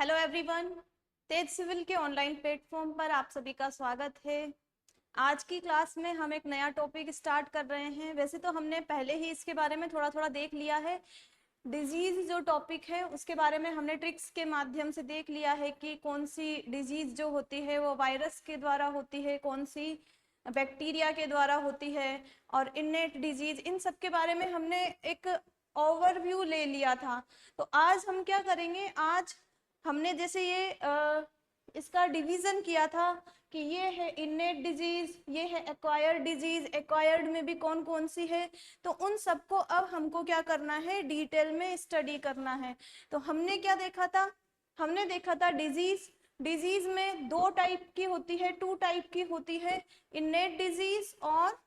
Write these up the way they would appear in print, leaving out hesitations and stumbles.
Hello everyone, तेज civil के online platform पर आप सभी का स्वागत है। आज की क्लास में हम एक नया टॉपिक स्टार्ट कर रहे हैं। वैसे तो हमने पहले ही इसके बारे में थोड़ा थोड़ा देख लिया है। डिजीज जो टॉपिक है उसके बारे में हमने ट्रिक्स के माध्यम से देख लिया है कि कौन सी डिजीज जो होती है वो वायरस के द्वारा होती है, कौन सी बैक्टीरिया के द्वारा होती है, और इनेट डिजीज, इन सब के बारे में हमने एक ओवरव्यू ले लिया था। तो आज हम क्या करेंगे, आज हमने जैसे इसका डिवीजन किया था कि ये है इनेट डिजीज, ये है एक्वायर्ड डिजीज, एक्वायर्ड में भी कौन कौन सी है, तो उन सबको अब हमको क्या करना है, डिटेल में स्टडी करना है। तो हमने क्या देखा था, हमने देखा था डिजीज। डिजीज में दो टाइप की होती है, टू टाइप की होती है, इनेट डिजीज और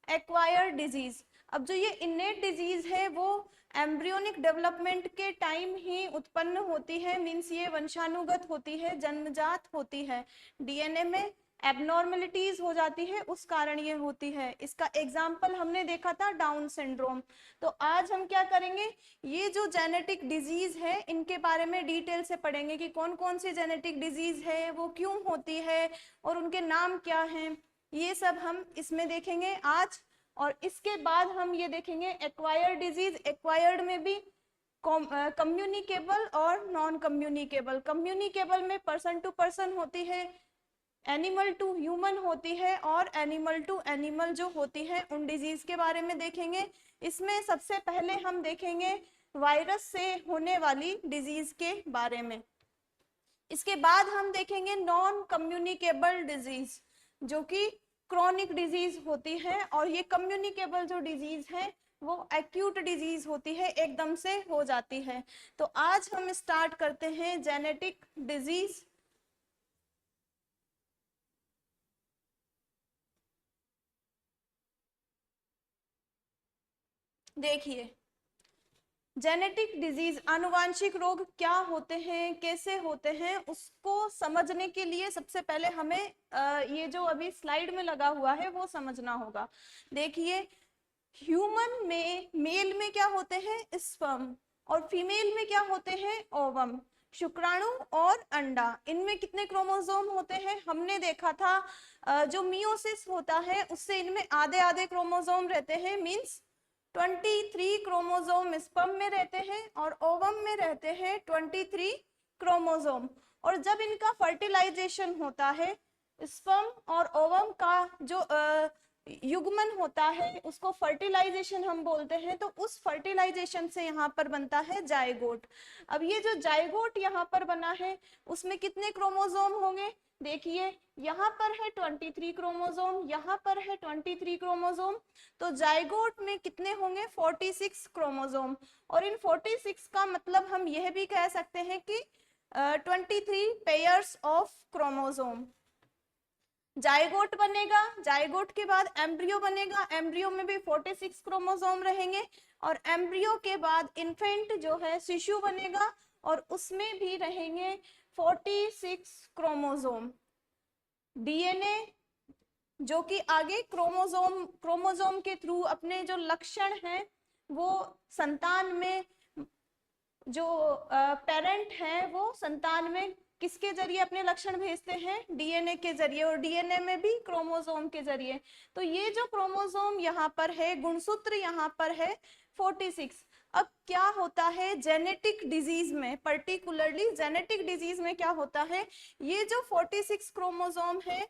एक्वायर्ड डिजीज। अब जो ये इनेट डिजीज है वो एम्ब्रियोनिक डेवलपमेंट के टाइम ही उत्पन्न होती है, मीन्स ये वंशानुगत होती है, जन्मजात होती है, डीएनए में एबनॉर्मेलिटीज हो जाती है, उस कारण ये होती है। इसका एग्जाम्पल हमने देखा था डाउन सिंड्रोम। तो आज हम क्या करेंगे, ये जो जेनेटिक डिजीज है इनके बारे में डिटेल से पढ़ेंगे कि कौन कौन सी जेनेटिक डिजीज है, वो क्यों होती है और उनके नाम क्या हैं, ये सब हम इसमें देखेंगे आज। और इसके बाद हम ये देखेंगे एक्वायर्ड डिजीज। एक्वायर्ड में भी कम्युनिकेबल और नॉन कम्युनिकेबल। कम्युनिकेबल में पर्सन टू पर्सन होती है, एनिमल टू ह्यूमन होती है, और एनिमल टू एनिमल जो होती है, उन डिजीज के बारे में देखेंगे। इसमें सबसे पहले हम देखेंगे वायरस से होने वाली डिजीज के बारे में। इसके बाद हम देखेंगे नॉन कम्युनिकेबल डिजीज जो कि क्रॉनिक डिजीज होती है, और ये कम्युनिकेबल जो डिजीज है वो एक्यूट डिजीज होती है, एकदम से हो जाती है। तो आज हम स्टार्ट करते हैं जेनेटिक डिजीज। देखिए, जेनेटिक डिजीज आनुवांशिक रोग क्या होते हैं, कैसे होते हैं, उसको समझने के लिए सबसे पहले हमें ये जो अभी स्लाइड में लगा हुआ है वो समझना होगा। देखिए, ह्यूमन में मेल में क्या होते हैं, स्पर्म, और फीमेल में क्या होते हैं, ओवम, शुक्राणु और अंडा। इनमें कितने क्रोमोसोम होते हैं, हमने देखा था जो मियोसिस होता है उससे इनमें आधे आधे क्रोमोसोम रहते हैं, मींस 23 क्रोमोसोम स्पर्म में रहते हैं और ओवम में रहते हैं 23 क्रोमोसोम। और जब इनका फर्टिलाइजेशन होता है, स्पर्म और ओवम का जो युग्मन होता है उसको फर्टिलाइजेशन हम बोलते हैं। तो उस फर्टिलाइजेशन से यहाँ पर बनता है जायगोट। अब ये जो जायगोट यहाँ पर बना है उसमें कितने क्रोमोसोम होंगे, देखिए यहाँ पर है 23 क्रोमोसोम, यहाँ पर है 23 क्रोमोसोम, तो जायगोट में कितने होंगे, 46 क्रोमोसोम। और इन 46 का मतलब हम यह भी कह सकते हैं कि 23 पेयर्स ऑफ क्रोमोसोम। जायगोट बनेगा, जायगोट के बाद एम्ब्रियो बनेगा, एम्ब्रियो में भी 46 क्रोमोसोम रहेंगे, और एम्ब्रियो के बाद इन्फेंट जो है शिशु बनेगा और उसमें भी रहेंगे 46 क्रोमोसोम। डीएनए जो कि आगे क्रोमोसोम के थ्रू अपने जो लक्षण हैं वो संतान में, जो पेरेंट है वो संतान में किसके जरिए अपने लक्षण भेजते हैं, डीएनए के जरिए, और डीएनए में भी क्रोमोसोम के जरिए। तो ये जो क्रोमोसोम यहाँ पर है, गुणसूत्र यहाँ पर है 46। अब क्या होता है जेनेटिक डिजीज में, पर्टिकुलरली जेनेटिक डिजीज में क्या होता है, ये जो 46 क्रोमोसोम है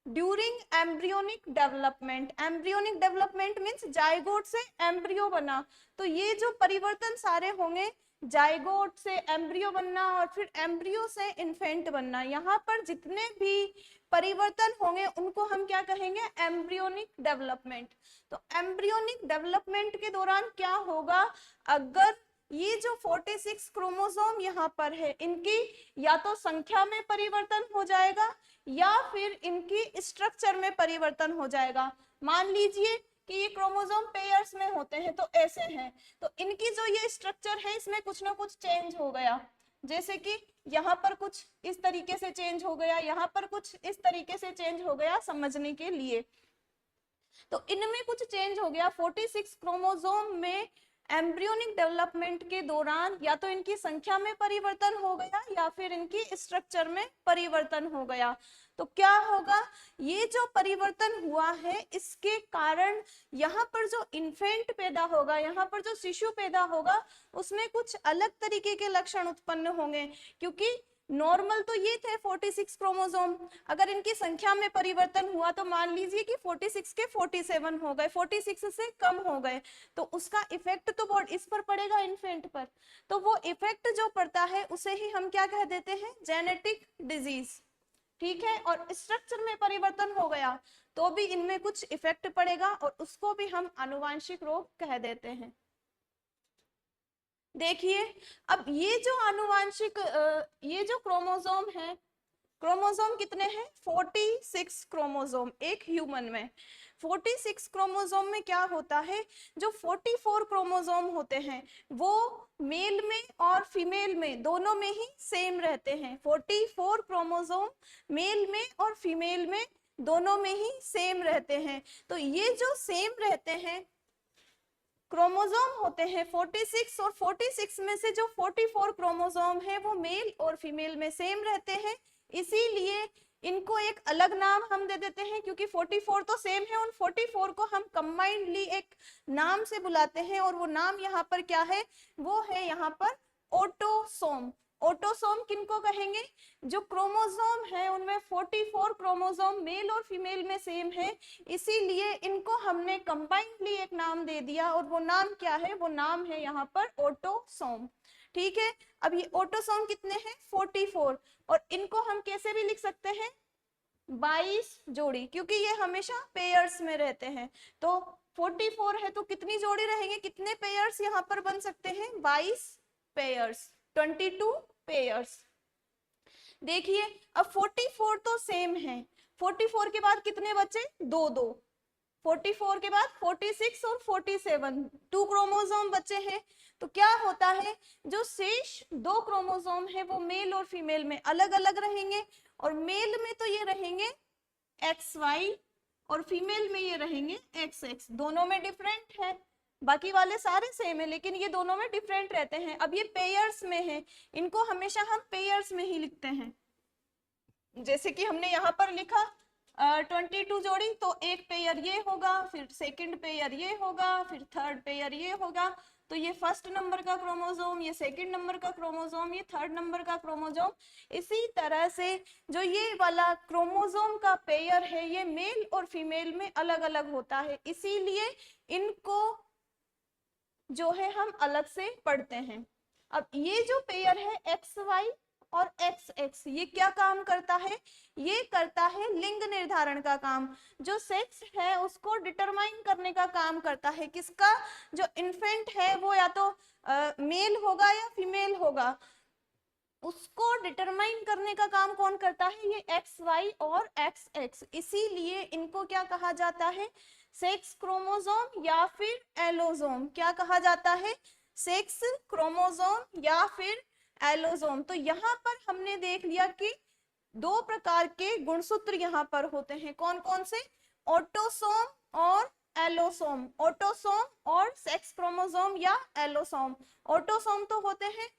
during embryonic development, embryonic development means zygote से एम्ब्रियो बना, तो ये जो परिवर्तन सारे होंगे, जायगोट से एम्ब्रियो बनना और फिर एम्ब्रियो से इन्फेंट बनना, यहाँ पर जितने भी परिवर्तन होंगे उनको हम क्या कहेंगे, एम्ब्रियोनिक डेवलपमेंट। तो एम्ब्रियोनिक डेवलपमेंट के दौरान क्या होगा, अगर ये जो 46 क्रोमोसोम यहाँ पर है इनकी या तो संख्या में परिवर्तन हो जाएगा या फिर इनकी स्ट्रक्चर में परिवर्तन हो जाएगा। मान लीजिए कि ये क्रोमोसोम पेयर्स में होते हैं तो ऐसे हैं, तो इनकी जो ये स्ट्रक्चर है इसमें कुछ ना कुछ चेंज हो गया, जैसे कि यहाँ पर कुछ इस तरीके से चेंज हो गया, यहाँ पर कुछ इस तरीके से चेंज हो गया, समझने के लिए। तो इनमें कुछ चेंज हो गया, 46 क्रोमोसोम में एम्ब्रियोनिक डेवलपमेंट के दौरान या तो इनकी संख्या में परिवर्तन हो गया या फिर इनकी स्ट्रक्चर में परिवर्तन हो गया। तो क्या होगा, ये जो परिवर्तन हुआ है इसके कारण यहाँ पर जो इन्फेंट पैदा होगा, यहाँ पर जो शिशु पैदा होगा, उसमें कुछ अलग तरीके के लक्षण उत्पन्न होंगे। क्योंकि नॉर्मल तो ये थे 46 क्रोमोसोम, अगर इनकी संख्या में परिवर्तन हुआ तो मान लीजिए कि 46 के 47 हो गए, 46 से कम हो गए, तो उसका इफेक्ट तो इस पर पड़ेगा, इन्फेंट पर। तो वो इफेक्ट जो पड़ता है उसे ही हम क्या कह देते हैं, जेनेटिक डिजीज। ठीक है, और स्ट्रक्चर में परिवर्तन हो गया तो भी इनमें कुछ इफेक्ट पड़ेगा और उसको भी हम आनुवांशिक रोग कह देते हैं। देखिए, अब ये जो आनुवांशिक ये जो क्रोमोसोम है, क्रोमोसोम कितने हैं, 46 क्रोमोसोम एक ह्यूमन में। 46 क्रोमोसोम में क्या होता है, जो 44 क्रोमोसोम होते हैं वो मेल में और फीमेल में दोनों में ही सेम रहते हैं। 44 क्रोमोसोम मेल में और फीमेल में दोनों में ही सेम रहते हैं। तो ये जो सेम रहते हैं क्रोमोसोम होते हैं 46, और 46 में से जो 44 क्रोमोसोम है वो मेल और फीमेल में सेम रहते हैं, इसीलिए इनको एक अलग नाम हम दे देते हैं। क्योंकि 44 तो सेम है, उन 44 को हम कंबाइंडली एक नाम से बुलाते हैं, और वो नाम यहाँ पर क्या है, वो है यहाँ पर ऑटोसोम। ऑटोसोम किनको कहेंगे, जो क्रोमोसोम है उनमें 44 क्रोमोसोम मेल और फीमेल में सेम है, इसीलिए इनको हमने कंबाइंडली एक नाम दे दिया, और वो नाम क्या है, वो नाम है यहाँ पर ऑटोसोम। ठीक है, अब ये ऑटोसोम कितने हैं, 44, और इनको हम कैसे भी लिख सकते हैं, 22 जोड़ी, क्योंकि ये हमेशा पेयर्स में रहते हैं। तो 44 है तो कितनी जोड़ी रहेंगे, कितने पेयर्स यहाँ पर बन सकते हैं, 22 पेयर्स, 22 पेयर्स। देखिए, अब 44 तो सेम है, 44 के बाद कितने बचे, दो दो, 44 के बाद 46 और 47, 2 क्रोमोसोम बचे हैं। तो क्या होता है, जो शेष 2 क्रोमोसोम है वो मेल और फीमेल में अलग अलग रहेंगे, और मेल में तो ये रहेंगे XY और फीमेल में ये रहेंगे XX, दोनों में डिफरेंट है। बाकी वाले सारे सेम है लेकिन ये दोनों में डिफरेंट रहते हैं। अब ये पेयर्स में है, इनको हमेशा हम पेयर्स में ही लिखते हैं। जैसे कि हमने यहाँ पर लिखा 22 जोड़ी, तो एक पेयर ये होगा, फिर सेकंड पेयर ये होगा, फिर थर्ड पेयर ये होगा। तो ये फर्स्ट नंबर का क्रोमोसोम, ये सेकंड नंबर का क्रोमोसोम, ये थर्ड नंबर का क्रोमोसोम। इसी तरह से जो ये वाला क्रोमोसोम का पेयर है ये मेल और फीमेल में अलग अलग होता है, इसीलिए इनको जो है हम अलग से पढ़ते हैं। अब ये जो पेयर है XY और XX, ये क्या काम करता है, ये करता है लिंग निर्धारण का काम। जो सेक्स है उसको डिटरमाइन करने का काम करता है, किसका, जो इन्फेंट है वो या तो मेल होगा या फीमेल होगा, उसको डिटरमाइन करने का काम कौन करता है, ये XY और XX। इसीलिए इनको क्या कहा जाता है, सेक्स क्रोमोसोम या फिर एलोसोम। क्या कहा जाता है, सेक्स क्रोमोसोम या फिर एलोसोम। तो यहाँ पर हमने देख लिया कि 2 प्रकार के गुणसूत्र यहाँ पर होते हैं, कौन कौन से, ऑटोसोम और एलोसोम। ऑटोसोम और सेक्स क्रोमोसोम या एलोसोम। ऑटोसोम तो होते हैं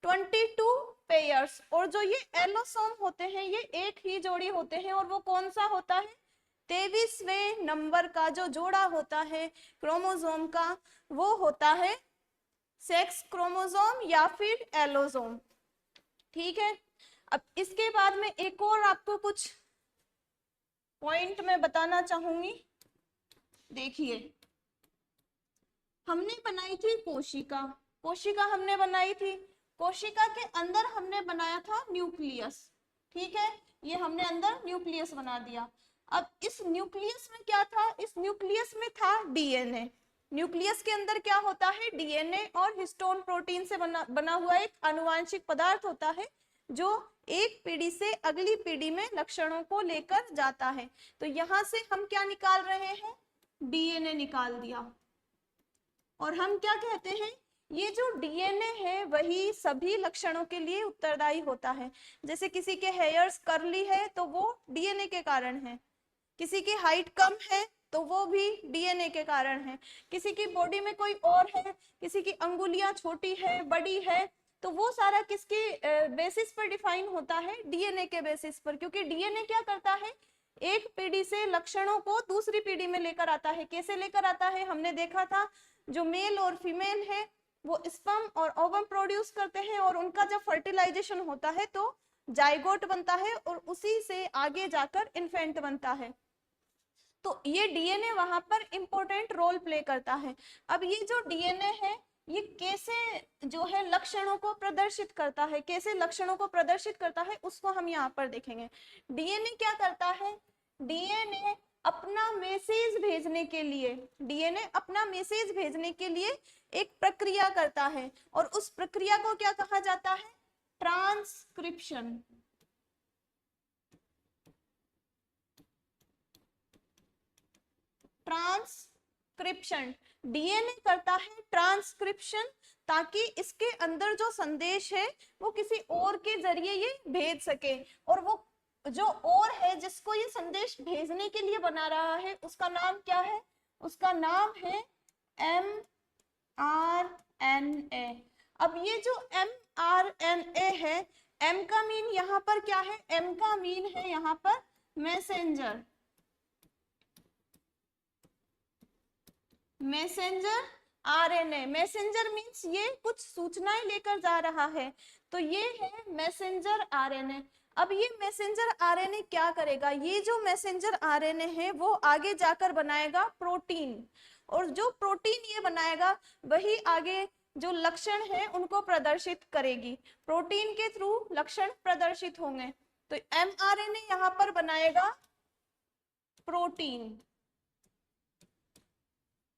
22 पेयर्स, और जो ये एलोसोम होते हैं ये एक ही जोड़ी होते हैं, और वो कौन सा होता है, 23वें नंबर का जो जोड़ा होता है क्रोमोसोम का वो होता है सेक्स क्रोमोसोम या फिर एलोसोम। ठीक है, अब इसके बाद में एक और आपको कुछ पॉइंट मैं बताना चाहूंगी। देखिए, हमने बनाई थी कोशिका, कोशिका हमने बनाई थी, कोशिका के अंदर हमने बनाया था न्यूक्लियस। ठीक है, ये हमने अंदर न्यूक्लियस बना दिया। अब इस न्यूक्लियस में क्या था, इस न्यूक्लियस में था डीएनए। न्यूक्लियस के अंदर क्या होता है, डीएनए और हिस्टोन प्रोटीन से बना हुआ एक आनुवांशिक पदार्थ होता है, जो एक पीढ़ी से अगली पीढ़ी में लक्षणों को लेकर जाता है। तो यहाँ से हम क्या निकाल रहे हैं, डीएनए निकाल दिया, और हम क्या कहते हैं, ये जो डीएनए है वही सभी लक्षणों के लिए उत्तरदायी होता है। जैसे किसी के हेयर्स कर्ली है तो वो डीएनए के कारण है, किसी की हाइट कम है तो वो भी डीएनए के कारण है। किसी की बॉडी में कोई और है, किसी की अंगुलियां छोटी है, बड़ी है, तो वो सारा किसके बेसिस पर डिफाइन होता है? डीएनए के बेसिस पर। क्योंकि डीएनए क्या करता है, एक पीढ़ी से लक्षणों को दूसरी पीढ़ी में लेकर आता है। कैसे लेकर आता है? हमने देखा था जो मेल और फीमेल है वो स्पर्म और ओवम प्रोड्यूस करते हैं, और उनका जब फर्टिलाइजेशन होता है तो जाइगोट बनता है, और उसी से आगे जाकर इन्फेंट बनता है। तो ये डीएनए वहां पर इंपॉर्टेंट रोल प्ले करता है। अब ये जो डीएनए है ये कैसे जो है लक्षणों को प्रदर्शित करता है, कैसे लक्षणों को प्रदर्शित करता है उसको हम यहाँ पर देखेंगे। डीएनए क्या करता है? डीएनए अपना मैसेज भेजने के लिए, डीएनए अपना मैसेज भेजने के लिए एक प्रक्रिया करता है, और उस प्रक्रिया को क्या कहा जाता है? ट्रांसक्रिप्शन। ट्रांसक्रिप्शन, डीएनए करता है ट्रांसक्रिप्शन, ताकि इसके अंदर जो संदेश है वो किसी और के जरिए ये भेज सके। और वो जो और है जिसको ये संदेश भेजने के लिए बना रहा है उसका नाम क्या है? उसका नाम है mRNA। अब ये जो mRNA है, m का मीन यहाँ पर क्या है? m का मीन है यहाँ पर messenger. Messenger RNA, messenger means ये कुछ सूचनाएं लेकर जा रहा है, तो ये है मैसेंजर आरएनए। अब ये मैसेंजर आरएनए क्या करेगा? ये जो मैसेंजर आरएनए है वो आगे जाकर बनाएगा प्रोटीन, और जो प्रोटीन ये बनाएगा वही आगे जो लक्षण है उनको प्रदर्शित करेगी। प्रोटीन के थ्रू लक्षण प्रदर्शित होंगे। तो एमआरएनए यहाँ पर बनाएगा प्रोटीन,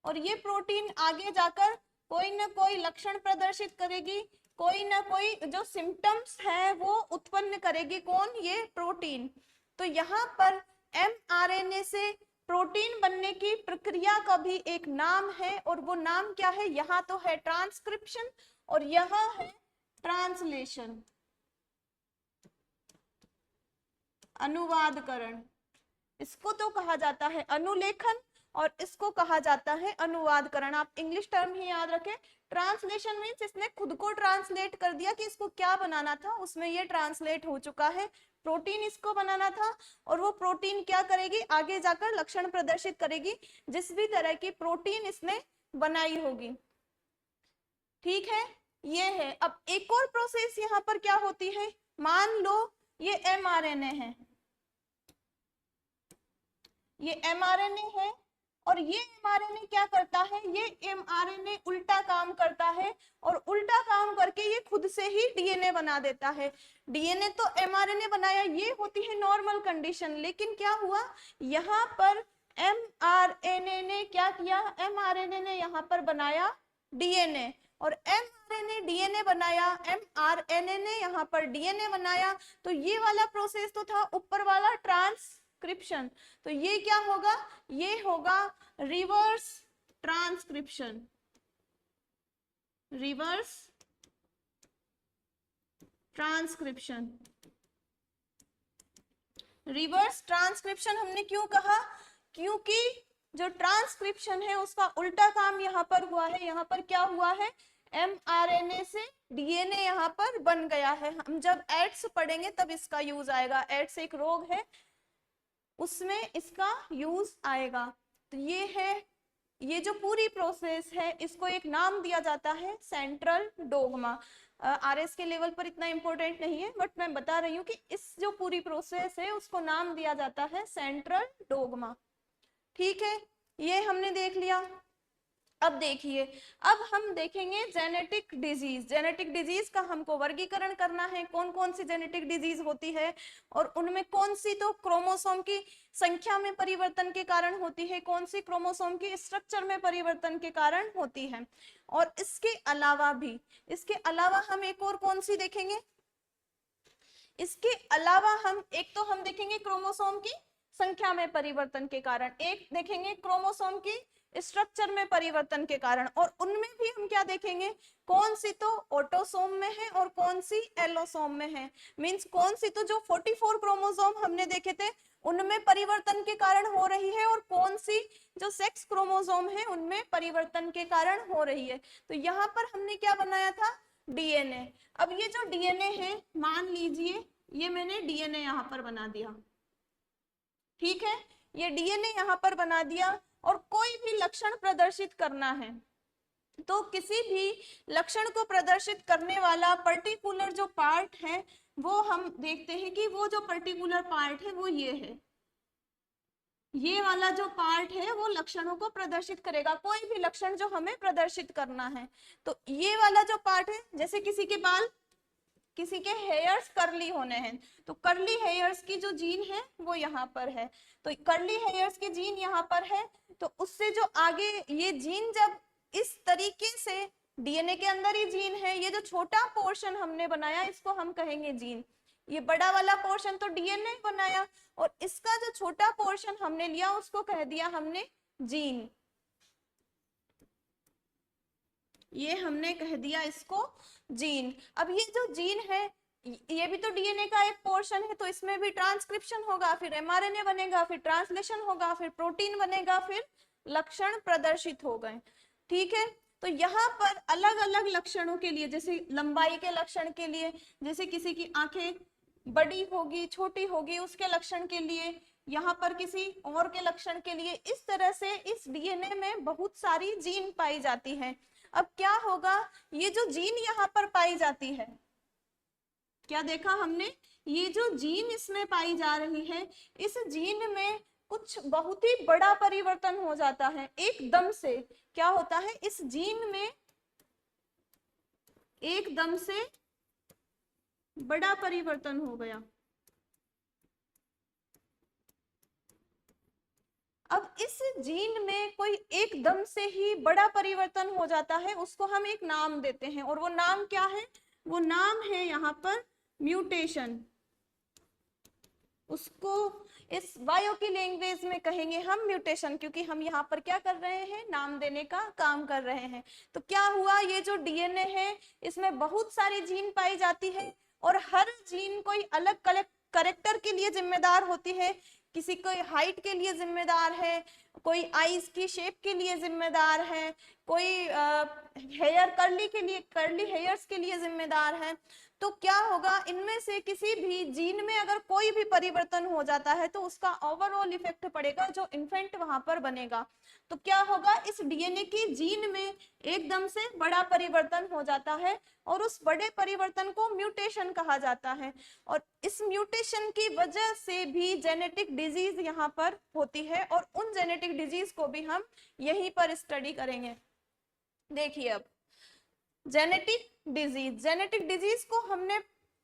और ये प्रोटीन आगे जाकर कोई ना कोई लक्षण प्रदर्शित करेगी, कोई ना कोई जो सिम्टम्स है वो उत्पन्न करेगी। कौन? ये प्रोटीन। तो यहाँ पर एमआरएनए से प्रोटीन बनने की प्रक्रिया का भी एक नाम है, और वो नाम क्या है? यहाँ तो है ट्रांसक्रिप्शन और यहाँ है ट्रांसलेशन, अनुवादकरण। इसको तो कहा जाता है अनुलेखन और इसको कहा जाता है अनुवादकरण। आप इंग्लिश टर्म ही याद रखें। ट्रांसलेशन मींस इसने खुद को ट्रांसलेट कर दिया कि इसको क्या बनाना था, उसमें ये ट्रांसलेट हो चुका है। प्रोटीन इसको बनाना था, और वो प्रोटीन क्या करेगी? आगे जाकर लक्षण प्रदर्शित करेगी जिस भी तरह की प्रोटीन इसने बनाई होगी। ठीक है, ये है। अब एक और प्रोसेस यहाँ पर क्या होती है? मान लो ये एमआरएनए है, ये एमआरएनए है, और ये एमआरएनए क्या करता है? ये एमआरएनए उल्टा काम करता है, और उल्टा काम करके ये खुद से ही डीएनए बना देता है। डीएनए तो एमआरएनए बनाया, ये होती है नॉर्मल कंडीशन, लेकिन क्या हुआ यहाँ पर? एमआरएनए ने क्या किया? एमआरएनए ने यहाँ पर बनाया डीएनए, और एमआरएनए डीएनए बनाया, एमआरएनए ने यहाँ पर डीएनए बनाया। तो ये वाला प्रोसेस तो था ऊपर वाला ट्रांसक्रिप्शन, तो ये क्या होगा? ये होगा reverse transcription. Reverse transcription. Reverse transcription हमने क्यों कहा? क्योंकि जो ट्रांसक्रिप्शन है उसका उल्टा काम यहाँ पर हुआ है। यहाँ पर क्या हुआ है? एमआरएनए से डीएनए यहाँ पर बन गया है। हम जब एड्स पढ़ेंगे तब इसका यूज आएगा। एड्स एक रोग है, उसमें इसका यूज आएगा। तो ये है, ये जो पूरी प्रोसेस है इसको एक नाम दिया जाता है सेंट्रल डोग्मा। आरएस के लेवल पर इतना इंपॉर्टेंट नहीं है, बट मैं बता रही हूँ कि इस जो पूरी प्रोसेस है उसको नाम दिया जाता है सेंट्रल डोग्मा। ठीक है, ये हमने देख लिया। अब देखिए, अब हम देखेंगे जेनेटिक डिजीज। जेनेटिक डिजीज का हमको वर्गीकरण करना है, कौन कौन सी जेनेटिक डिजीज होती है, और उनमें कौन सी तो क्रोमोसोम की संख्या में परिवर्तन के कारण होती है, कौन सी क्रोमोसोम की स्ट्रक्चर में परिवर्तन के कारण होती है। और इसके अलावा हम एक और कौन सी देखेंगे? इसके अलावा हम एक तो हम देखेंगे क्रोमोसोम की संख्या में परिवर्तन के कारण, एक देखेंगे क्रोमोसोम की स्ट्रक्चर में परिवर्तन के कारण। और उनमें भी हम क्या देखेंगे, कौन सी तो ऑटोसोम में है और कौन सी एलोसोम में है। मींस कौन सी तो जो 44 क्रोमोसोम हमने देखे थे उनमें परिवर्तन के कारण हो रही है, और कौन सी जो सेक्स क्रोमोसोम है उनमें परिवर्तन के कारण हो रही है। तो यहाँ पर हमने क्या बनाया था, डीएनए। अब ये जो डीएनए है, मान लीजिए ये मैंने डीएनए यहाँ पर बना दिया, ठीक है, ये डीएनए यहाँ पर बना दिया, और कोई भी लक्षण प्रदर्शित करना है तो किसी भी लक्षण को प्रदर्शित करने वाला पर्टिकुलर जो पार्ट है वो हम देखते हैं कि वो जो पर्टिकुलर पार्ट है वो ये है, ये वाला जो पार्ट है वो लक्षणों को प्रदर्शित करेगा, कोई भी लक्षण जो हमें प्रदर्शित करना है। तो ये वाला जो पार्ट है, जैसे किसी के बाल, किसी के हेयर्स कर्ली होने हैं, तो कर्ली हेयर्स की जो जीन है वो यहाँ पर है, तो कर्ली हेयर्स की जीन यहाँ पर है। तो उससे जो आगे ये जीन जब इस तरीके से डीएनए के अंदर ही जीन है, ये जो छोटा पोर्शन हमने बनाया इसको हम कहेंगे जीन, ये बड़ा वाला पोर्शन तो डीएनए बनाया, और इसका जो छोटा पोर्शन हमने लिया उसको कह दिया हमने जीन, ये हमने कह दिया इसको जीन। अब ये जो जीन है ये भी तो डीएनए का एक पोर्शन है, तो इसमें भी ट्रांसक्रिप्शन होगा, फिर एमआरएनए बनेगा, फिर ट्रांसलेशन होगा, फिर प्रोटीन बनेगा, फिर लक्षण प्रदर्शित हो गए, ठीक है। तो यहाँ पर अलग अलग लक्षणों के लिए, जैसे लंबाई के लक्षण के लिए, जैसे किसी की आंखें बड़ी होगी छोटी होगी उसके लक्षण के लिए, यहाँ पर किसी और के लक्षण के लिए, इस तरह से इस डीएनए में बहुत सारी जीन पाई जाती है। अब क्या होगा, ये जो जीन यहाँ पर पाई जाती है, क्या देखा हमने, ये जो जीन इसमें पाई जा रही है, इस जीन में कुछ बहुत ही बड़ा परिवर्तन हो जाता है एकदम से। क्या होता है, इस जीन में एकदम से बड़ा परिवर्तन हो गया। अब इस जीन में कोई एकदम से ही बड़ा परिवर्तन हो जाता है, उसको हम एक नाम देते हैं, और वो नाम क्या है, वो नाम है यहाँ पर म्यूटेशन। उसको इस बायो की लैंग्वेज में कहेंगे हम म्यूटेशन, क्योंकि हम यहाँ पर क्या कर रहे हैं, नाम देने का काम कर रहे हैं। तो क्या हुआ, ये जो डीएनए है इसमें बहुत सारी जीन पाई जाती है, और हर जीन कोई अलग करेक्टर के लिए जिम्मेदार होती है। किसी को हाइट के लिए जिम्मेदार है, कोई आईज की शेप के लिए जिम्मेदार है, कोई हेयर कर्ली हेयर्स के लिए जिम्मेदार है। तो क्या होगा, इनमें से किसी भी जीन में अगर कोई भी परिवर्तन हो जाता है तो उसका ओवरऑल इफेक्ट पड़ेगा जो इन्फेंट वहां पर बनेगा। तो क्या होगा, इस डीएनए की जीन में एकदम से बड़ा परिवर्तन हो जाता है, और उस बड़े परिवर्तन को म्यूटेशन कहा जाता है, और इस म्यूटेशन की वजह से भी जेनेटिक डिजीज यहाँ पर होती है, और उन जेनेटिक डिजीज को भी हम यहीं पर स्टडी करेंगे। देखिए, अब जेनेटिक डिजीज को हमने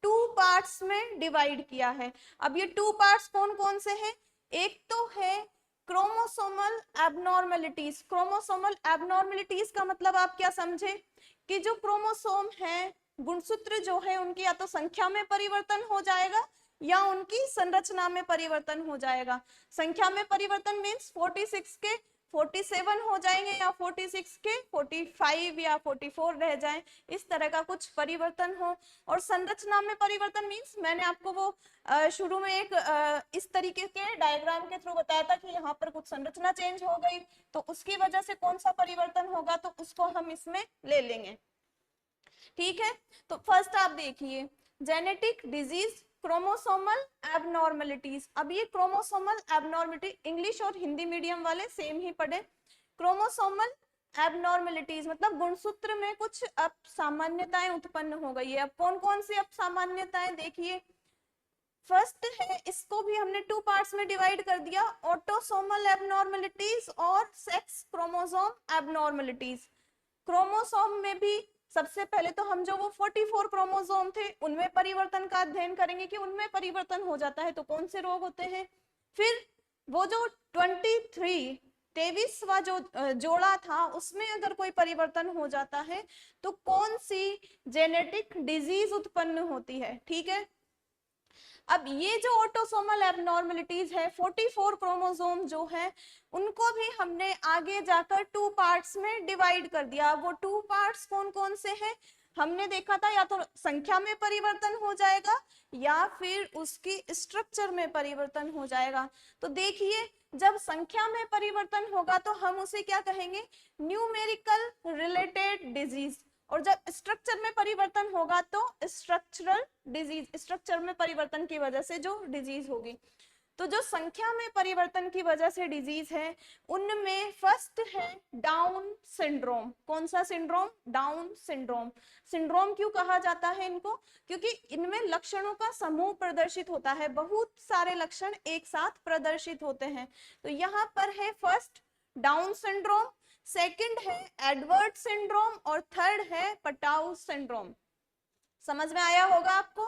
2 पार्ट्स में डिवाइड किया है। अब ये 2 पार्ट्स कौन कौन से हैं, एक तो है क्रोमोसोमल एबनॉर्मेलिटीज। क्रोमोसोमल एबनॉर्मेलिटीज का मतलब आप क्या समझे, कि जो क्रोमोसोम है, गुणसूत्र जो है, उनकी या तो संख्या में परिवर्तन हो जाएगा या उनकी संरचना में परिवर्तन हो जाएगा। संख्या में परिवर्तन मीन्स 46 के 47 हो जाएंगे, या 46 के 45 या 44 रह जाएं, इस तरह का कुछ परिवर्तन हो। और संरचना में परिवर्तन मीन्स मैंने आपको वो शुरू में एक इस तरीके के डायग्राम के थ्रू बताया था कि यहाँ पर कुछ संरचना चेंज हो गई, तो उसकी वजह से कौन सा परिवर्तन होगा, तो उसको हम इसमें ले लेंगे, ठीक है। तो फर्स्ट आप देखिए, जेनेटिक डिजीज क्रोमोसोमल एबनॉर्मेलिटीज। अब ये क्रोमोसोमल एबनॉर्मेलिटी इंग्लिश और हिंदी मीडियम वाले सेम ही पढ़े। क्रोमोसोमल एबनॉर्मेलिटीज मतलब गुणसूत्र में कुछ असामान्यताएं उत्पन्न हो गई है। अब कौन कौन सी असामान्यताएं, देखिए फर्स्ट है, इसको भी हमने 2 पार्ट्स में डिवाइड कर दिया, ऑटोसोमल एबनॉर्मेलिटीज और सेक्स क्रोमोसोम एबनॉर्मेलिटीज। क्रोमोसोम में भी सबसे पहले तो हम जो वो 44 क्रोमोसोम थे उनमें परिवर्तन का अध्ययन करेंगे कि उनमें परिवर्तन हो जाता है तो कौन से रोग होते हैं। फिर वो जो 23वां जो जोड़ा था उसमें अगर कोई परिवर्तन हो जाता है तो कौन सी जेनेटिक डिजीज उत्पन्न होती है, ठीक है। अब ये जो ऑटोसोमल एबनॉर्मलिटीज है, 44 क्रोमोसोम जो है उनको भी हमने आगे जाकर 2 पार्ट्स में डिवाइड कर दिया। वो 2 पार्ट्स कौन कौन से हैं? हमने देखा था या तो संख्या में परिवर्तन हो जाएगा या फिर उसकी स्ट्रक्चर में परिवर्तन हो जाएगा। तो देखिए, जब संख्या में परिवर्तन होगा तो हम उसे क्या कहेंगे? Numerical related disease. और जब स्ट्रक्चर में परिवर्तन होगा तो स्ट्रक्चरल डिजीज, स्ट्रक्चर में परिवर्तन की वजह से जो डिजीज होगी। तो जो संख्या में परिवर्तन की वजह से डिजीज है उनमें फर्स्ट है डाउन सिंड्रोम। कौन सा सिंड्रोम? Down syndrome. सिंड्रोम क्यों कहा जाता है इनको? क्योंकि इनमें लक्षणों का समूह प्रदर्शित होता है, बहुत सारे लक्षण एक साथ प्रदर्शित होते हैं। तो यहाँ पर है फर्स्ट डाउन सिंड्रोम, सेकंड है एडवर्ड सिंड्रोम और थर्ड है पटाउ सिंड्रोम। समझ में आया होगा आपको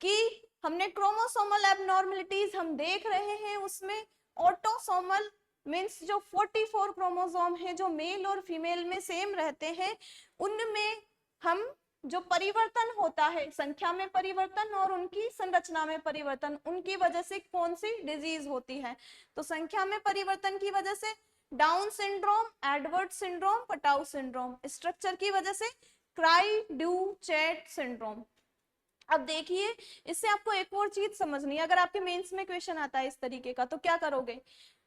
कि हमने क्रोमोसोमल एबनॉर्मलिटीज हम देख रहे हैं, उसमें ऑटोसोमल मींस जो 44 क्रोमोसोम है जो मेल और फीमेल में सेम रहते हैं, उनमें हम जो परिवर्तन होता है, संख्या में परिवर्तन और उनकी संरचना में परिवर्तन, उनकी वजह से कौन सी डिजीज होती है? तो संख्या में परिवर्तन की वजह से down syndrome, Edward syndrome, Patau syndrome. Structure की वजह से क्राई ड्यू चैट सिंड्रोम। अब देखिए, इससे आपको एक और चीज समझनी है। अगर आपके मेंस में क्वेश्चन आता है इस तरीके का तो क्या करोगे?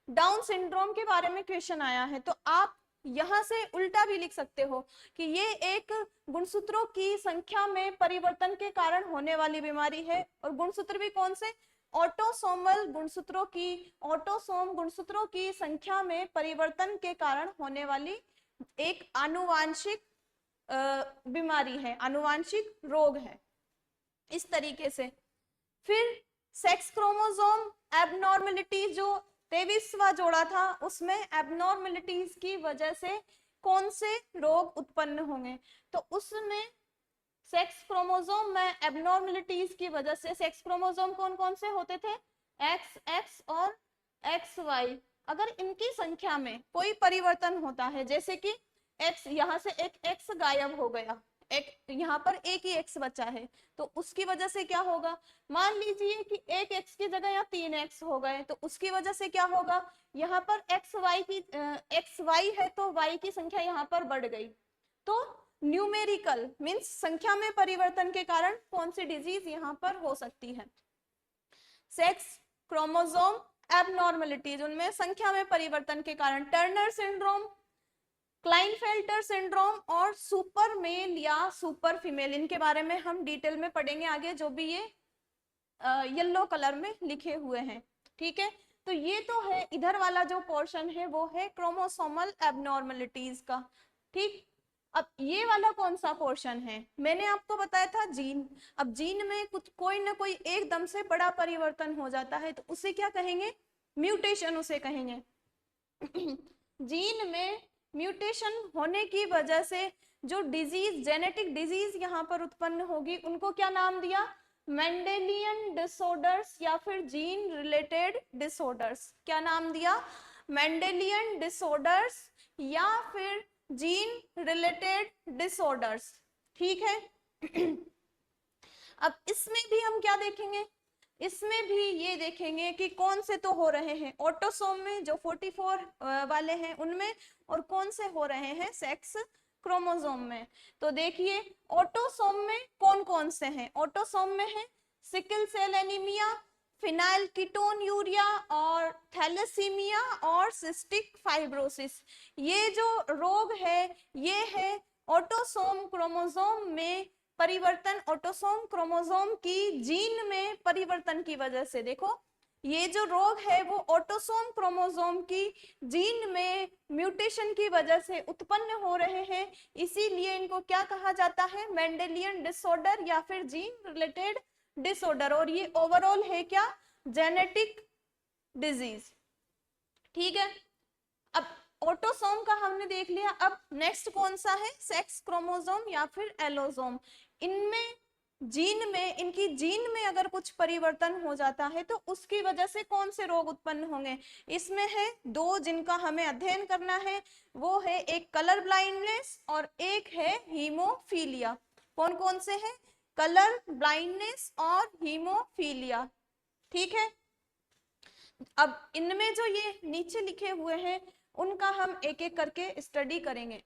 डाउन सिंड्रोम के बारे में क्वेश्चन आया है तो आप यहां से उल्टा भी लिख सकते हो कि ये एक गुणसूत्रों की संख्या में परिवर्तन के कारण होने वाली बीमारी है। और गुणसूत्र भी कौन से? ऑटोसोमल गुणसूत्रों की, ऑटोसोम गुणसूत्रों की संख्या में परिवर्तन के कारण होने वाली एक आनुवांशिक बीमारी है, आनुवांशिक रोग है, इस तरीके से। फिर सेक्स क्रोमोसोम एबनॉर्मलिटी, जो 23वां जोड़ा था, उसमें एबनॉर्मलिटीज की वजह से कौन से रोग उत्पन्न होंगे? तो उसमें सेक्स क्रोमोसोम में एबनॉर्मलिटीज की वजह से, सेक्स क्रोमोसोम कौन कौन से होते थे? एक्स एक्स और एक्स वाई। अगर इनकी संख्या में कोई परिवर्तन होता है, जैसे कि एक्स, यहां से एक एक्स गायब हो गया, एक यहाँ पर एक ही एक्स बचा है, तो उसकी वजह से क्या होगा? मान लीजिए कि एक एक्स की जगह यहाँ 3 एक्स हो गए, तो उसकी वजह से क्या होगा? यहाँ पर एक्स वाई की, एक्स वाई है तो वाई की संख्या यहाँ पर बढ़ गई। तो न्यूमेरिकल मींस संख्या में परिवर्तन के कारण कौन सी डिजीज यहाँ पर हो सकती है? सेक्स क्रोमोसोम एबनॉर्मलिटीज, उनमें संख्या में परिवर्तन के कारण टर्नर सिंड्रोम, क्लाइनफेल्टर सिंड्रोम और सुपर मेल या सुपर फीमेल, इनके बारे में हम डिटेल में पढ़ेंगे आगे, जो भी ये येलो कलर में लिखे हुए हैं। ठीक है, तो ये तो है, इधर वाला जो पोर्शन है वो है क्रोमोसोमल एबनॉर्मलिटीज का। ठीक, अब ये वाला कौन सा पोर्शन है? मैंने आपको बताया था जीन। अब जीन में कुछ कोई ना कोई एकदम से बड़ा परिवर्तन हो जाता है तो उसे क्या कहेंगे? म्यूटेशन उसे कहेंगे। जीन में म्यूटेशन होने की वजह से जो डिजीज, जेनेटिक डिजीज यहाँ पर उत्पन्न होगी, उनको क्या नाम दिया? मेंडेलियन डिसऑर्डर्स या फिर जीन रिलेटेड डिसऑर्डर्स। क्या नाम दिया? मेंडेलियन डिसऑर्डर्स या फिर जीन रिलेटेड डिसऑर्डर्स। ठीक है। अब इसमें भी हम क्या देखेंगे? इसमें भी ये देखेंगे कि कौन से तो हो रहे हैं ऑटोसोम में, जो 44 वाले हैं उनमें, और कौन से हो रहे हैं सेक्स क्रोमोसोम में। तो देखिए, ऑटोसोम में कौन कौन से हैं? ऑटोसोम में है sickle cell anaemia, phenylketonuria और थैलेसीमिया और सिस्टिक फाइब्रोसिस। ये जो रोग है ये है ऑटोसोम क्रोमोसोम में परिवर्तन, ऑटोसोम क्रोमोसोम की जीन में परिवर्तन की वजह से। देखो, ये जो रोग है वो ऑटोसोम क्रोमोसोम की जीन में म्यूटेशन की वजह से उत्पन्न हो रहे हैं, इसीलिए इनको क्या कहा जाता है? मेंडेलियन डिसऑर्डर या फिर जीन रिलेटेड डिसऑर्डर। और ये ओवरऑल है क्या? Genetic disease. ठीक है, अब ऑटोसोम का हमने देख लिया। अब नेक्स्ट कौन सा है? सेक्स क्रोमोसोम या फिर एलोसोम। इनमें जीन में, इनकी जीन में अगर कुछ परिवर्तन हो जाता है तो उसकी वजह से कौन से रोग उत्पन्न होंगे? इसमें है 2 जिनका हमें अध्ययन करना है, वो है एक कलर ब्लाइंडनेस और एक है हीमोफीलिया। कौन कौन से हैं? कलर ब्लाइंडनेस और हीमोफीलिया। ठीक है, अब इनमें जो ये नीचे लिखे हुए हैं उनका हम एक एक करके स्टडी करेंगे।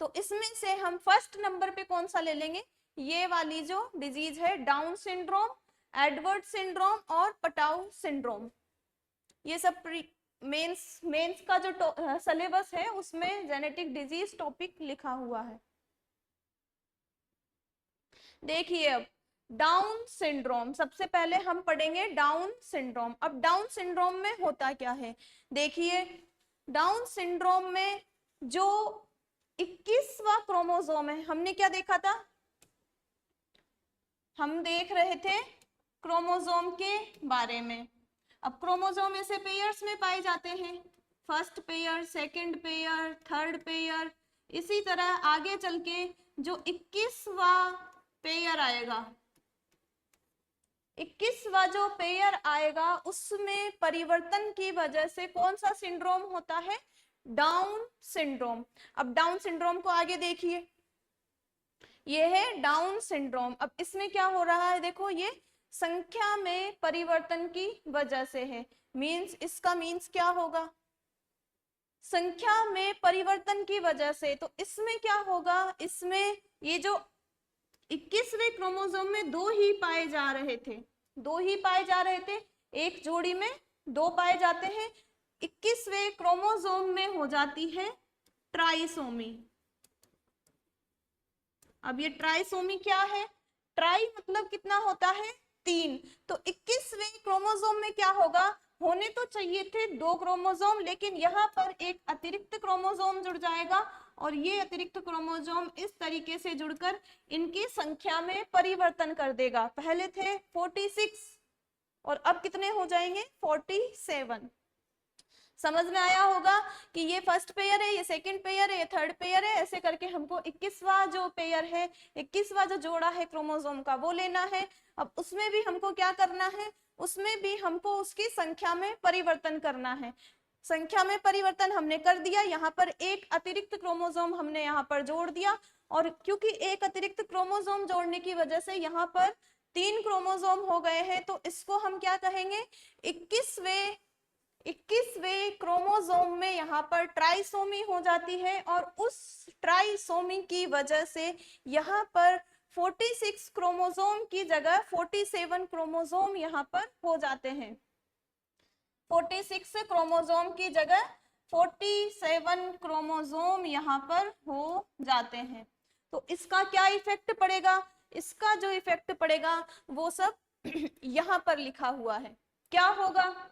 तो इसमें से हम फर्स्ट नंबर पे कौन सा ले लेंगे, ये वाली जो डिजीज है डाउन सिंड्रोम, एडवर्ड सिंड्रोम और पटाउ सिंड्रोम। ये सब मेंस का जो सिलेबस है उसमें जेनेटिक डिजीज टॉपिक लिखा हुआ है। देखिए अब डाउन सिंड्रोम, सबसे पहले हम पढ़ेंगे डाउन सिंड्रोम। अब डाउन सिंड्रोम में होता क्या है, देखिए डाउन सिंड्रोम में जो 21वां क्रोमोसोम है, हमने क्या देखा था, हम देख रहे थे क्रोमोसोम के बारे में। अब क्रोमोसोम ऐसे पेयर्स में पाए जाते हैं, first pair, second pair, third pair, इसी तरह आगे चल के जो 21वां पेयर आएगा, 21वां जो पेयर आएगा उसमें परिवर्तन की वजह से कौन सा सिंड्रोम होता है, डाउन सिंड्रोम। अब डाउन सिंड्रोम को आगे देखिए, ये है डाउन सिंड्रोम। अब इसमें क्या हो रहा है, देखो ये संख्या में परिवर्तन की वजह से है, मींस इसका मींस क्या होगा, संख्या में परिवर्तन की वजह से। तो इसमें क्या होगा, इसमें ये जो 21वें क्रोमोसोम में दो ही पाए जा रहे थे, दो ही पाए जा रहे थे, एक जोड़ी में दो पाए जाते हैं, 21वें क्रोमोसोम में हो जाती है ट्राइसोमी। अब ये ट्राइसोमी क्या है, ट्राई मतलब कितना होता है, 3। तो 21वें क्रोमोसोम में क्या होगा, होने तो चाहिए थे 2 क्रोमोसोम, लेकिन यहाँ पर एक अतिरिक्त क्रोमोसोम जुड़ जाएगा और ये अतिरिक्त क्रोमोसोम इस तरीके से जुड़कर इनकी संख्या में परिवर्तन कर देगा। पहले थे 46 और अब कितने हो जाएंगे, 47। समझ में आया होगा कि ये फर्स्ट पेयर है, ये सेकंड पेयर है, ये थर्ड पेयर है, ऐसे करके हमको 21वां जो पेयर है, 21वां जो जोड़ा है क्रोमोसोम का वो लेना है। अब उसमें भी हमको क्या करना है, उसमें भी हमको उसकी संख्या में परिवर्तन करना है। संख्या में परिवर्तन हमने कर दिया, यहाँ पर एक अतिरिक्त क्रोमोसोम हमने यहाँ पर जोड़ दिया, और क्योंकि एक अतिरिक्त क्रोमोसोम जोड़ने की वजह से यहाँ पर 3 क्रोमोसोम हो गए हैं, तो इसको हम क्या कहेंगे, 21वें क्रोमोसोम में यहाँ पर ट्राइसोमी हो जाती है, और उस ट्राइसोमी की वजह से यहाँ पर 46 क्रोमोसोम की जगह 47 क्रोमोसोम यहाँ पर हो जाते हैं। 46 क्रोमोसोम की जगह 47 क्रोमोसोम यहाँ पर हो जाते हैं। तो इसका क्या इफेक्ट पड़ेगा, इसका जो इफेक्ट पड़ेगा वो सब यहाँ पर लिखा हुआ है। क्या होगा,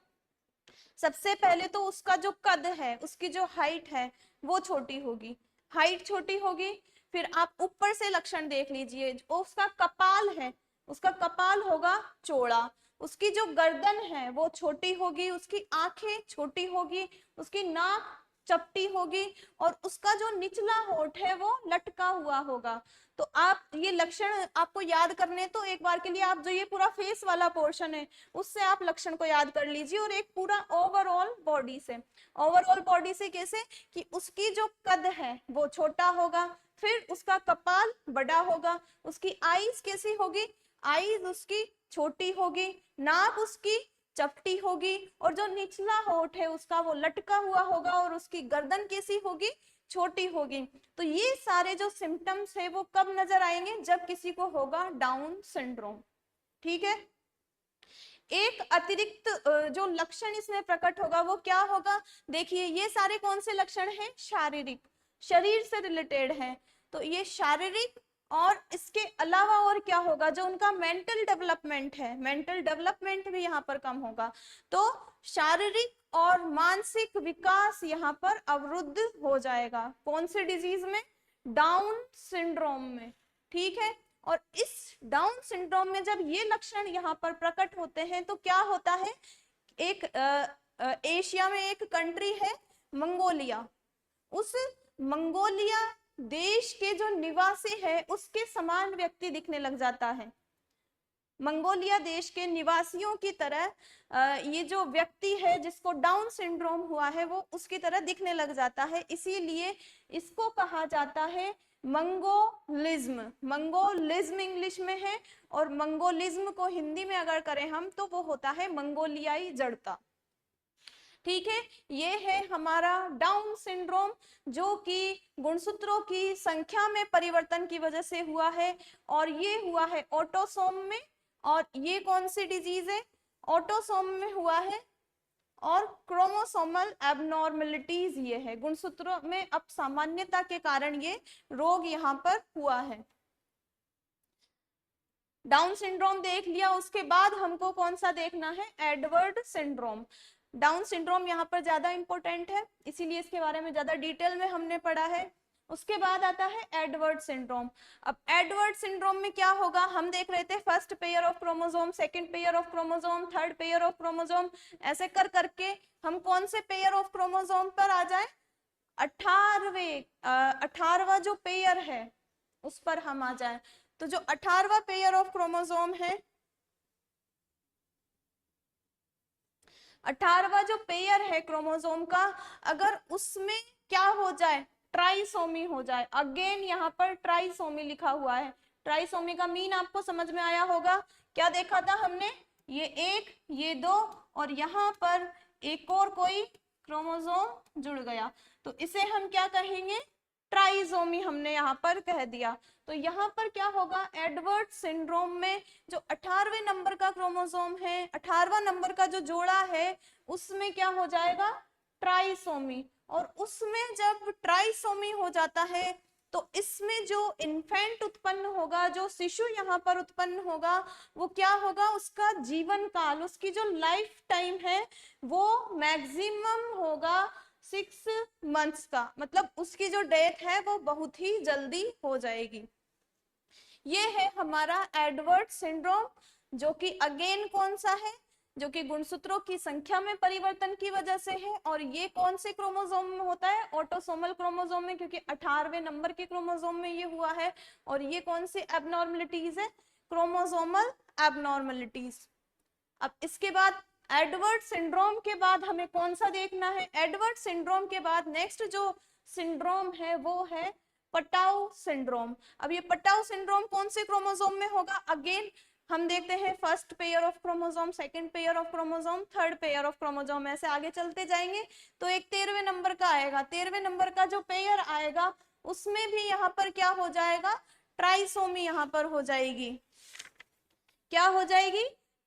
सबसे पहले तो उसका जो कद है, उसकी जो हाइट है वो छोटी होगी, हाइट छोटी होगी। फिर आप ऊपर से लक्षण देख लीजिए, उसका कपाल है, उसका कपाल होगा चौड़ा, उसकी जो गर्दन है वो छोटी होगी, उसकी आंखें छोटी होगी, उसकी नाक चपटी होगी, और उसका जो निचला होंठ है वो लटका हुआ होगा। तो आप ये लक्षण आपको याद करने, तो एक बार के लिए आप जो ये पूरा फेस वाला पोर्शन है उससे आप लक्षण को याद कर लीजिए, और एक पूरा ओवरऑल बॉडी से, ओवरऑल बॉडी से कैसे कि उसकी जो कद है वो छोटा होगा, फिर उसका कपाल बड़ा होगा, उसकी आईज कैसी होगी, आईज उसकी छोटी होगी, नाक उसकी चपटी होगी, और जो निचला होंठ है उसका वो लटका हुआ होगा, और उसकी गर्दन कैसी होगी, छोटी होगी। तो ये सारे जो सिम्टम्स है वो कब नजर आएंगे, जब किसी को होगा डाउन सिंड्रोम। ठीक है, एक अतिरिक्त जो लक्षण इसमें प्रकट होगा वो क्या होगा, देखिए ये सारे कौन से लक्षण हैं, शारीरिक, शरीर से रिलेटेड हैं। तो ये शारीरिक, और इसके अलावा और क्या होगा, जो उनका मेंटल डेवलपमेंट है, मेंटल डेवलपमेंट भी यहाँ पर कम होगा। तो शारीरिक और मानसिक विकास यहाँ पर अवरुद्ध हो जाएगा, कौन से डिजीज में, डाउन सिंड्रोम में। ठीक है, और इस डाउन सिंड्रोम में जब ये लक्षण यहाँ पर प्रकट होते हैं तो क्या होता है, एक एशिया में एक कंट्री है मंगोलिया, उस मंगोलिया देश के जो निवासी है उसके समान व्यक्ति दिखने लग जाता है। मंगोलिया देश के निवासियों की तरह ये जो व्यक्ति है जिसको डाउन सिंड्रोम हुआ है वो उसकी तरह दिखने लग जाता है, इसीलिए इसको कहा जाता है मंगोलिज्म, मंगोलिज्म इंग्लिश में है, और मंगोलिज्म को हिंदी में अगर करें हम तो वो होता है मंगोलियाई जड़ता। ठीक है, ये है हमारा डाउन सिंड्रोम, जो कि गुणसूत्रों की संख्या में परिवर्तन की वजह से हुआ है, और ये हुआ है ऑटोसोम में। और ये कौन सी डिजीज है? ऑटोसोम में हुआ है, और क्रोमोसोमल एबनॉर्मेलिटीज ये है, गुणसूत्रों में असामान्यता के कारण ये रोग यहाँ पर हुआ है। डाउन सिंड्रोम देख लिया, उसके बाद हमको कौन सा देखना है? Edward syndrome. डाउन सिंड्रोम यहाँ पर ज्यादा इंपॉर्टेंट है, इसीलिए इसके बारे में ज्यादा डिटेल में हमने पढ़ा है। उसके बाद आता है एडवर्ड सिंड्रोम। अब एडवर्ड सिंड्रोम में क्या होगा? हम देख रहे थे first pair of chromosome, second pair of chromosome, third pair of chromosome, ऐसे कर करके हम कौन से पेयर ऑफ क्रोमोसोम पर आ जाए? 18वां जो पेयर है उस पर हम आ जाए। तो जो 18वां पेयर ऑफ क्रोमोसोम है, 18वां जो पेयर है क्रोमोसोम का, अगर उसमें क्या हो जाए? ट्राइसोमी हो जाए। अगेन यहाँ पर ट्राइसोमी लिखा हुआ है। ट्राइसोमी का मीन आपको समझ में आया होगा। क्या देखा था हमने? ये एक, ये दो, और यहाँ पर एक और कोई क्रोमोसोम जुड़ गया, तो इसे हम क्या कहेंगे? ट्राइसोमी हमने यहाँ पर कह दिया। तो यहाँ पर क्या होगा? एडवर्ड सिंड्रोम में जो 18वें नंबर का क्रोमोसोम है, 18वां नंबर का जो जोड़ा है, उसमें क्या हो जाएगा? ट्राइसोमी। और उसमें जब ट्राइसोमी हो जाता है तो इसमें जो इन्फेंट उत्पन्न होगा, जो शिशु यहाँ पर उत्पन्न होगा, वो क्या होगा? उसका जीवन काल, उसकी जो लाइफ टाइम है वो मैक्सिमम होगा 6 मंथ्स का, मतलब उसकी जो डेथ है वो बहुत ही जल्दी हो जाएगी। ये है हमारा एडवर्ड सिंड्रोम, जो कि अगेन कौन सा है? जो कि गुणसूत्रों की संख्या में परिवर्तन की वजह से है। और ये कौन से क्रोमोसोम में होता है? ऑटोसोमल क्रोमोसोम में, क्योंकि 18वें नंबर के क्रोमोसोम में ये हुआ है। और ये कौन सी एबनॉर्मलिटीज है? Chromosomal abnormalities. अब इसके बाद एडवर्ड सिंड्रोम के बाद हमें कौन सा देखना है? एडवर्ड सिंड्रोम के बाद नेक्स्ट जो सिंड्रोम है वो है पटाउ सिंड्रोम। अब ये पटाउ सिंड्रोम कौन से क्रोमोसोम में होगा? अगेन हम देखते हैं first pair of chromosome, second pair of chromosome, third pair of chromosome, ऐसे आगे चलते जाएंगे तो एक 13वें नंबर का आएगा। 13वें नंबर का जो पेयर आएगा उसमें भी यहाँ पर क्या हो जाएगा? ट्राइसोमी यहाँ पर हो जाएगी। क्या हो जाएगी?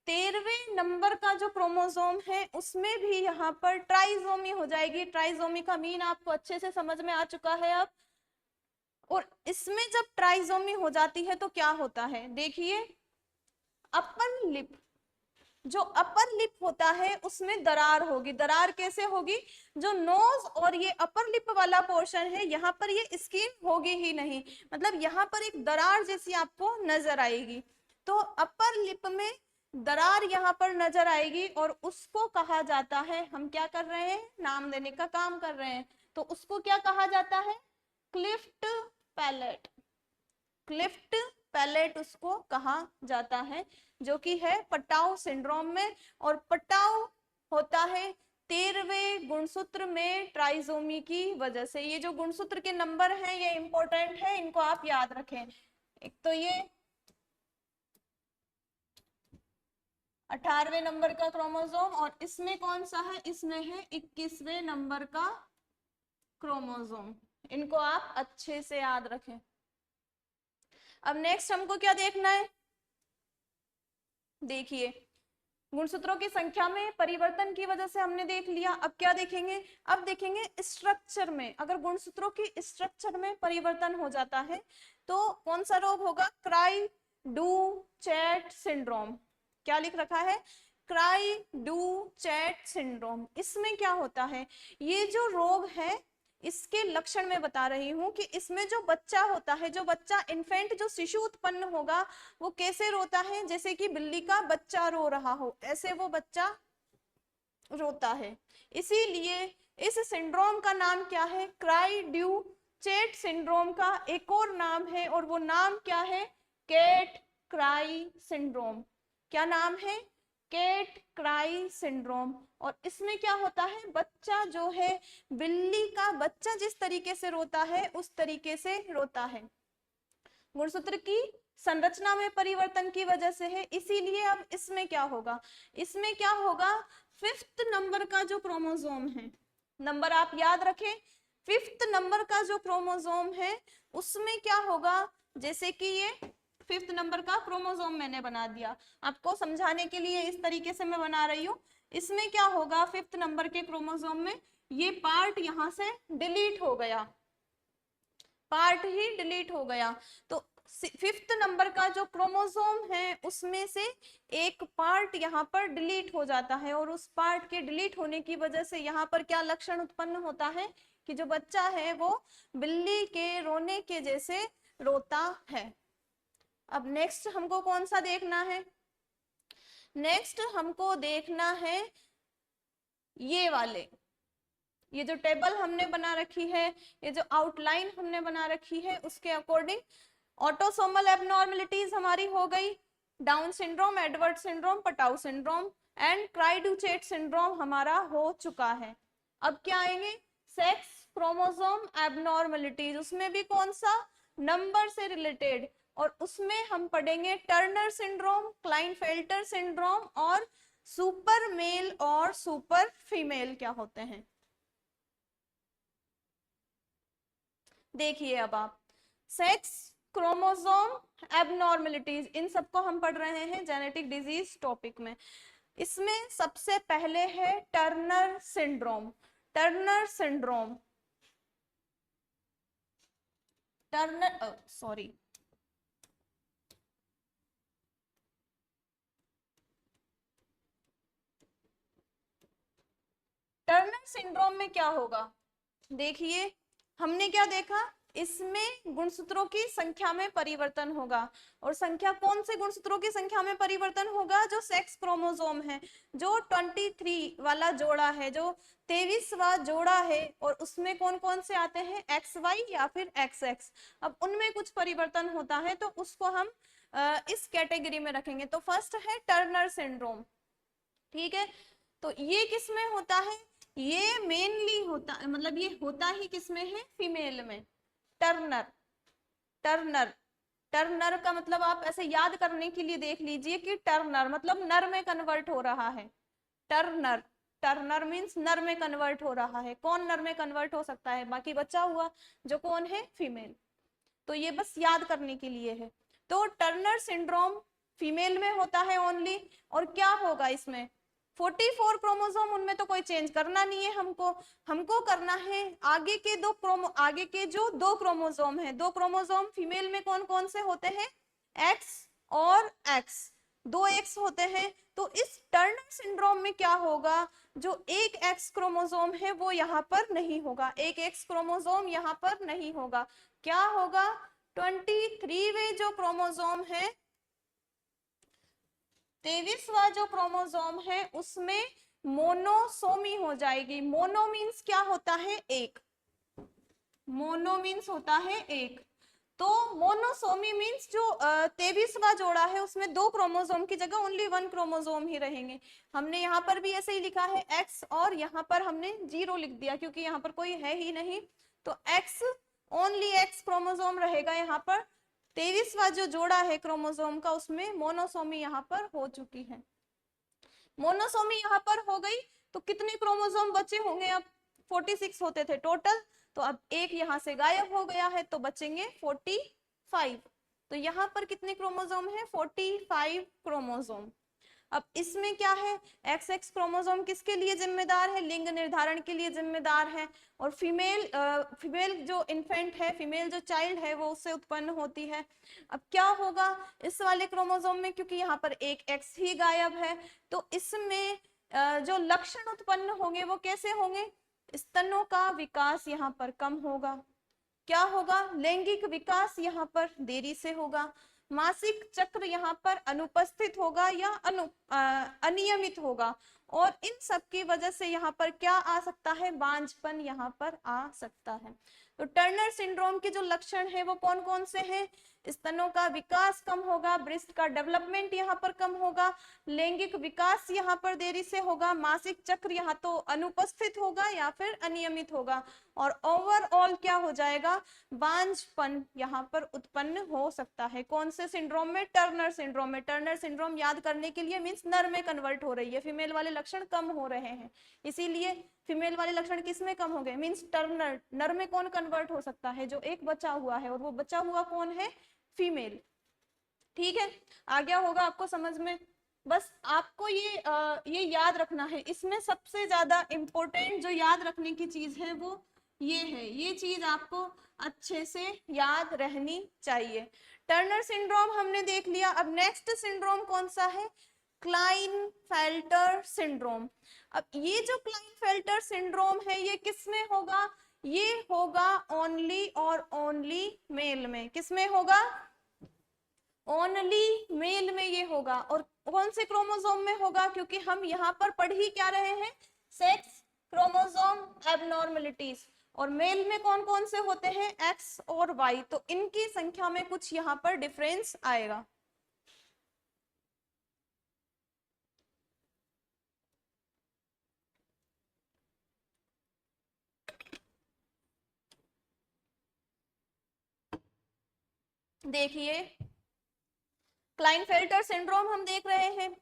13वें नंबर का जो क्रोमोसोम है उसमें भी यहाँ पर ट्राइसोमी हो जाएगी। ट्राइसोमी का मीन आपको अच्छे से समझ में आ चुका है अब। और इसमें जब ट्राइसोमी हो जाती है तो क्या होता है? देखिए, अपर लिप, जो अपर लिप होता है उसमें दरार होगी। दरार कैसे होगी? जो नोज और ये अपर लिप वाला पोर्शन है, यहाँ पर ये स्किन होगी ही नहीं, मतलब यहाँ पर एक दरार जैसी आपको नजर आएगी। तो अपर लिप में दरार यहाँ पर नजर आएगी, और उसको कहा जाता है, हम क्या कर रहे हैं? नाम देने का काम कर रहे हैं। तो उसको क्या कहा जाता है? Clift palette. क्लिफ्ट पैलेट उसको कहा जाता है, जो कि है पटाउ सिंड्रोम में। और पटाउ होता है 13वें गुणसूत्र में ट्राइसोमी की वजह से। ये जो गुणसूत्र के नंबर हैं ये इंपॉर्टेंट है, इनको आप याद रखें। एक तो ये 18वें नंबर का क्रोमोसोम, और इसमें कौन सा है? इसमें है 21वें नंबर का क्रोमोसोम। इनको आप अच्छे से याद रखें। अब नेक्स्ट हमको क्या देखना है? देखिए, गुणसूत्रों की संख्या में परिवर्तन की वजह से हमने देख लिया। अब क्या देखेंगे? अब देखेंगे स्ट्रक्चर में। अगर गुणसूत्रों की स्ट्रक्चर में परिवर्तन हो जाता है तो कौन सा रोग होगा? Cry do chat syndrome. क्या लिख रखा है? Cry do chat syndrome. इसमें क्या होता है? ये जो रोग है इसके लक्षण मैं बता रही हूँ कि इसमें जो बच्चा होता है, जो बच्चा इन्फेंट, जो शिशु उत्पन्न होगा, वो कैसे रोता है? जैसे कि बिल्ली का बच्चा रो रहा हो, ऐसे वो बच्चा रोता है। इसीलिए इस सिंड्रोम का नाम क्या है? क्राई ड्यू चैट सिंड्रोम का एक और नाम है, और वो नाम क्या है? Cat cry syndrome. क्या नाम है? Cat cry syndrome. और इसमें क्या होता है, बच्चा जो है, बिल्ली का बच्चा जिस तरीके से रोता है उस तरीके से रोता है। गुणसूत्र की संरचना में परिवर्तन की वजह से है, इसीलिए अब इसमें क्या होगा, इसमें क्या होगा, 5th नंबर का जो क्रोमोसोम है, नंबर आप याद रखें, 5th नंबर का जो क्रोमोसोम है उसमें क्या होगा, जैसे कि ये 5th नंबर का क्रोमोसोम मैंने बना दिया, आपको समझाने के लिए इस तरीके से मैं बना रही हूँ। इसमें क्या होगा, 5th नंबर के क्रोमोसोम में ये पार्ट यहां से डिलीट हो गया, पार्ट ही डिलीट हो गया। तो 5th नंबर का जो क्रोमोसोम है उसमें से एक पार्ट यहाँ पर डिलीट हो जाता है, और उस पार्ट के डिलीट होने की वजह से यहाँ पर क्या लक्षण उत्पन्न होता है कि जो बच्चा है वो बिल्ली के रोने के जैसे रोता है। अब नेक्स्ट हमको कौन सा देखना है, नेक्स्ट हमको देखना है ये वाले, ये जो टेबल हमने बना रखी है, ये जो आउटलाइन हमने बना रखी है, उसके अकॉर्डिंग ऑटोसोमल एबनॉर्मेलिटीज हमारी हो गई, down syndrome, Edward syndrome, Patau syndrome and cry-do-chat syndrome हमारा हो चुका है। अब क्या आएंगे, सेक्स क्रोमोसोम एबनॉर्मेलिटीज, उसमें भी कौन सा, नंबर से रिलेटेड, और उसमें हम पढ़ेंगे टर्नर सिंड्रोम, क्लाइनफेल्टर सिंड्रोम और सुपर मेल और सुपर फीमेल क्या होते हैं। देखिए अब आप, सेक्स क्रोमोसोम एबनॉर्मेलिटीज, इन सबको हम पढ़ रहे हैं जेनेटिक डिजीज टॉपिक में। इसमें सबसे पहले है Turner syndrome, Turner syndrome, Turner sorry Turner syndrome में क्या होगा, देखिए हमने क्या देखा, इसमें गुणसूत्रों की संख्या में परिवर्तन होगा, और संख्या कौन से गुणसूत्रों की संख्या में परिवर्तन होगा, जो सेक्स क्रोमोसोम है, जो 23 वाला जोड़ा है, जो 23वां जोड़ा है, और उसमें कौन कौन से आते हैं, XY या फिर XX। अब उनमें कुछ परिवर्तन होता है तो उसको हम इस कैटेगरी में रखेंगे। तो फर्स्ट है टर्नर सिंड्रोम, ठीक है। तो ये किस में होता है, ये मेनली होता, मतलब ये होता ही किसमें है, फीमेल में। टर्नर, टर्नर, टर्नर का मतलब आप ऐसे याद करने के लिए देख लीजिए कि टर्नर मतलब नर में कन्वर्ट हो रहा है, टर्नर, टर्नर मीन्स नर में कन्वर्ट हो रहा है। कौन नर में कन्वर्ट हो सकता है, बाकी बचा हुआ जो कौन है, फीमेल। तो ये बस याद करने के लिए है। तो टर्नर सिंड्रोम फीमेल में होता है ओनली, और क्या होगा इसमें, 44 क्रोमोसोम, उनमें तो कोई चेंज करना नहीं है हमको, हमको करना है आगे के आगे के जो दो क्रोमोसोम है, दो क्रोमोसोम फीमेल में कौन कौन से होते हैं, एक्स और एक्स, दो एक्स होते हैं। तो इस टर्नर सिंड्रोम में क्या होगा, जो एक एक्स क्रोमोसोम है वो यहाँ पर नहीं होगा, एक एक्स क्रोमोसोम यहाँ पर नहीं होगा, क्या होगा, 23वें जो क्रोमोसोम है, 23वां जो क्रोमोसोम है उसमें मोनोसोमी हो जाएगी। मोनो मीन्स क्या होता है, एक, मोनो मीन्स होता है एक। तो मोनोसोमी मीन्स जो 23वां जोड़ा है उसमें दो क्रोमोसोम की जगह ओनली 1 क्रोमोसोम ही रहेंगे। हमने यहाँ पर भी ऐसे ही लिखा है एक्स, और यहाँ पर हमने 0 लिख दिया क्योंकि यहाँ पर कोई है ही नहीं। तो एक्स, ओनली एक्स क्रोमोसोम रहेगा यहाँ पर। 23वां जो जोड़ा है क्रोमोसोम का उसमें मोनोसोमी यहाँ पर हो चुकी है। मोनोसोमी यहाँ पर हो गई तो कितने क्रोमोसोम बचे होंगे, अब 46 होते थे टोटल, तो अब एक यहाँ से गायब हो गया है तो बचेंगे 45। तो यहाँ पर कितने क्रोमोसोम है, 45 क्रोमोसोम। अब इसमें क्या है, एक्स एक्स क्रोमोसोम किसके लिए जिम्मेदार है, लिंग निर्धारण के लिए जिम्मेदार है, और फीमेल जो इन्फेंट है, फीमेल जो चाइल्ड है वो उससे उत्पन्न होती है। अब क्या होगा इस वाले क्रोमोसोम में, क्योंकि यहाँ पर एक एक्स ही गायब है, तो इसमें जो लक्षण उत्पन्न होंगे वो कैसे होंगे, स्तनों का विकास यहाँ पर कम होगा, क्या होगा, लैंगिक विकास यहाँ पर देरी से होगा, मासिक चक्र यहाँ पर अनुपस्थित होगा या अनियमित होगा, और इन सब की वजह से यहाँ पर क्या आ सकता है, बांझपन यहाँ पर आ सकता है। तो टर्नर सिंड्रोम के जो लक्षण है वो कौन कौन से हैं, स्तनों का विकास कम होगा, ब्रेस्ट का डेवलपमेंट यहाँ पर कम होगा, लैंगिक विकास यहाँ पर देरी से होगा, मासिक चक्र यहाँ तो अनुपस्थित होगा या फिर अनियमित होगा, और ओवरऑल क्या हो जाएगा, बांझपन यहाँ पर उत्पन्न हो सकता है। कौन से सिंड्रोम में, टर्नर सिंड्रोम में। टर्नर सिंड्रोम याद करने के लिए मीन्स नर में कन्वर्ट हो रही है, फीमेल वाले लक्षण कम हो रहे हैं, इसीलिए फीमेल वाले लक्षण किस में कम हो गए, मीन्स टर्नर। नर में कौन कन्वर्ट हो सकता है, जो एक बचा हुआ है, और वो बचा हुआ कौन है, फीमेल। ठीक है, आ गया होगा आपको समझ में। बस आपको ये याद रखना है, इसमें सबसे ज्यादा इंपॉर्टेंट जो याद रखने की चीज है वो ये है, ये चीज आपको अच्छे से याद रहनी चाहिए। टर्नर सिंड्रोम हमने देख लिया। अब नेक्स्ट सिंड्रोम कौन सा है, क्लाइनफेल्टर सिंड्रोम। अब ये जो क्लाइनफेल्टर सिंड्रोम है ये किस में होगा, ये होगा ओनली और ओनली मेल में। किस में होगा, ओनली मेल में ये होगा। और कौन से क्रोमोसोम में होगा, क्योंकि हम यहाँ पर पढ़ ही क्या रहे हैं, सेक्स क्रोमोसोम एबनॉर्मलिटीज। और मेल में कौन कौन से होते हैं, एक्स और वाई, तो इनकी संख्या में कुछ यहाँ पर डिफरेंस आएगा। देखिए, क्लाइनफेल्टर सिंड्रोम हम देख रहे हैं,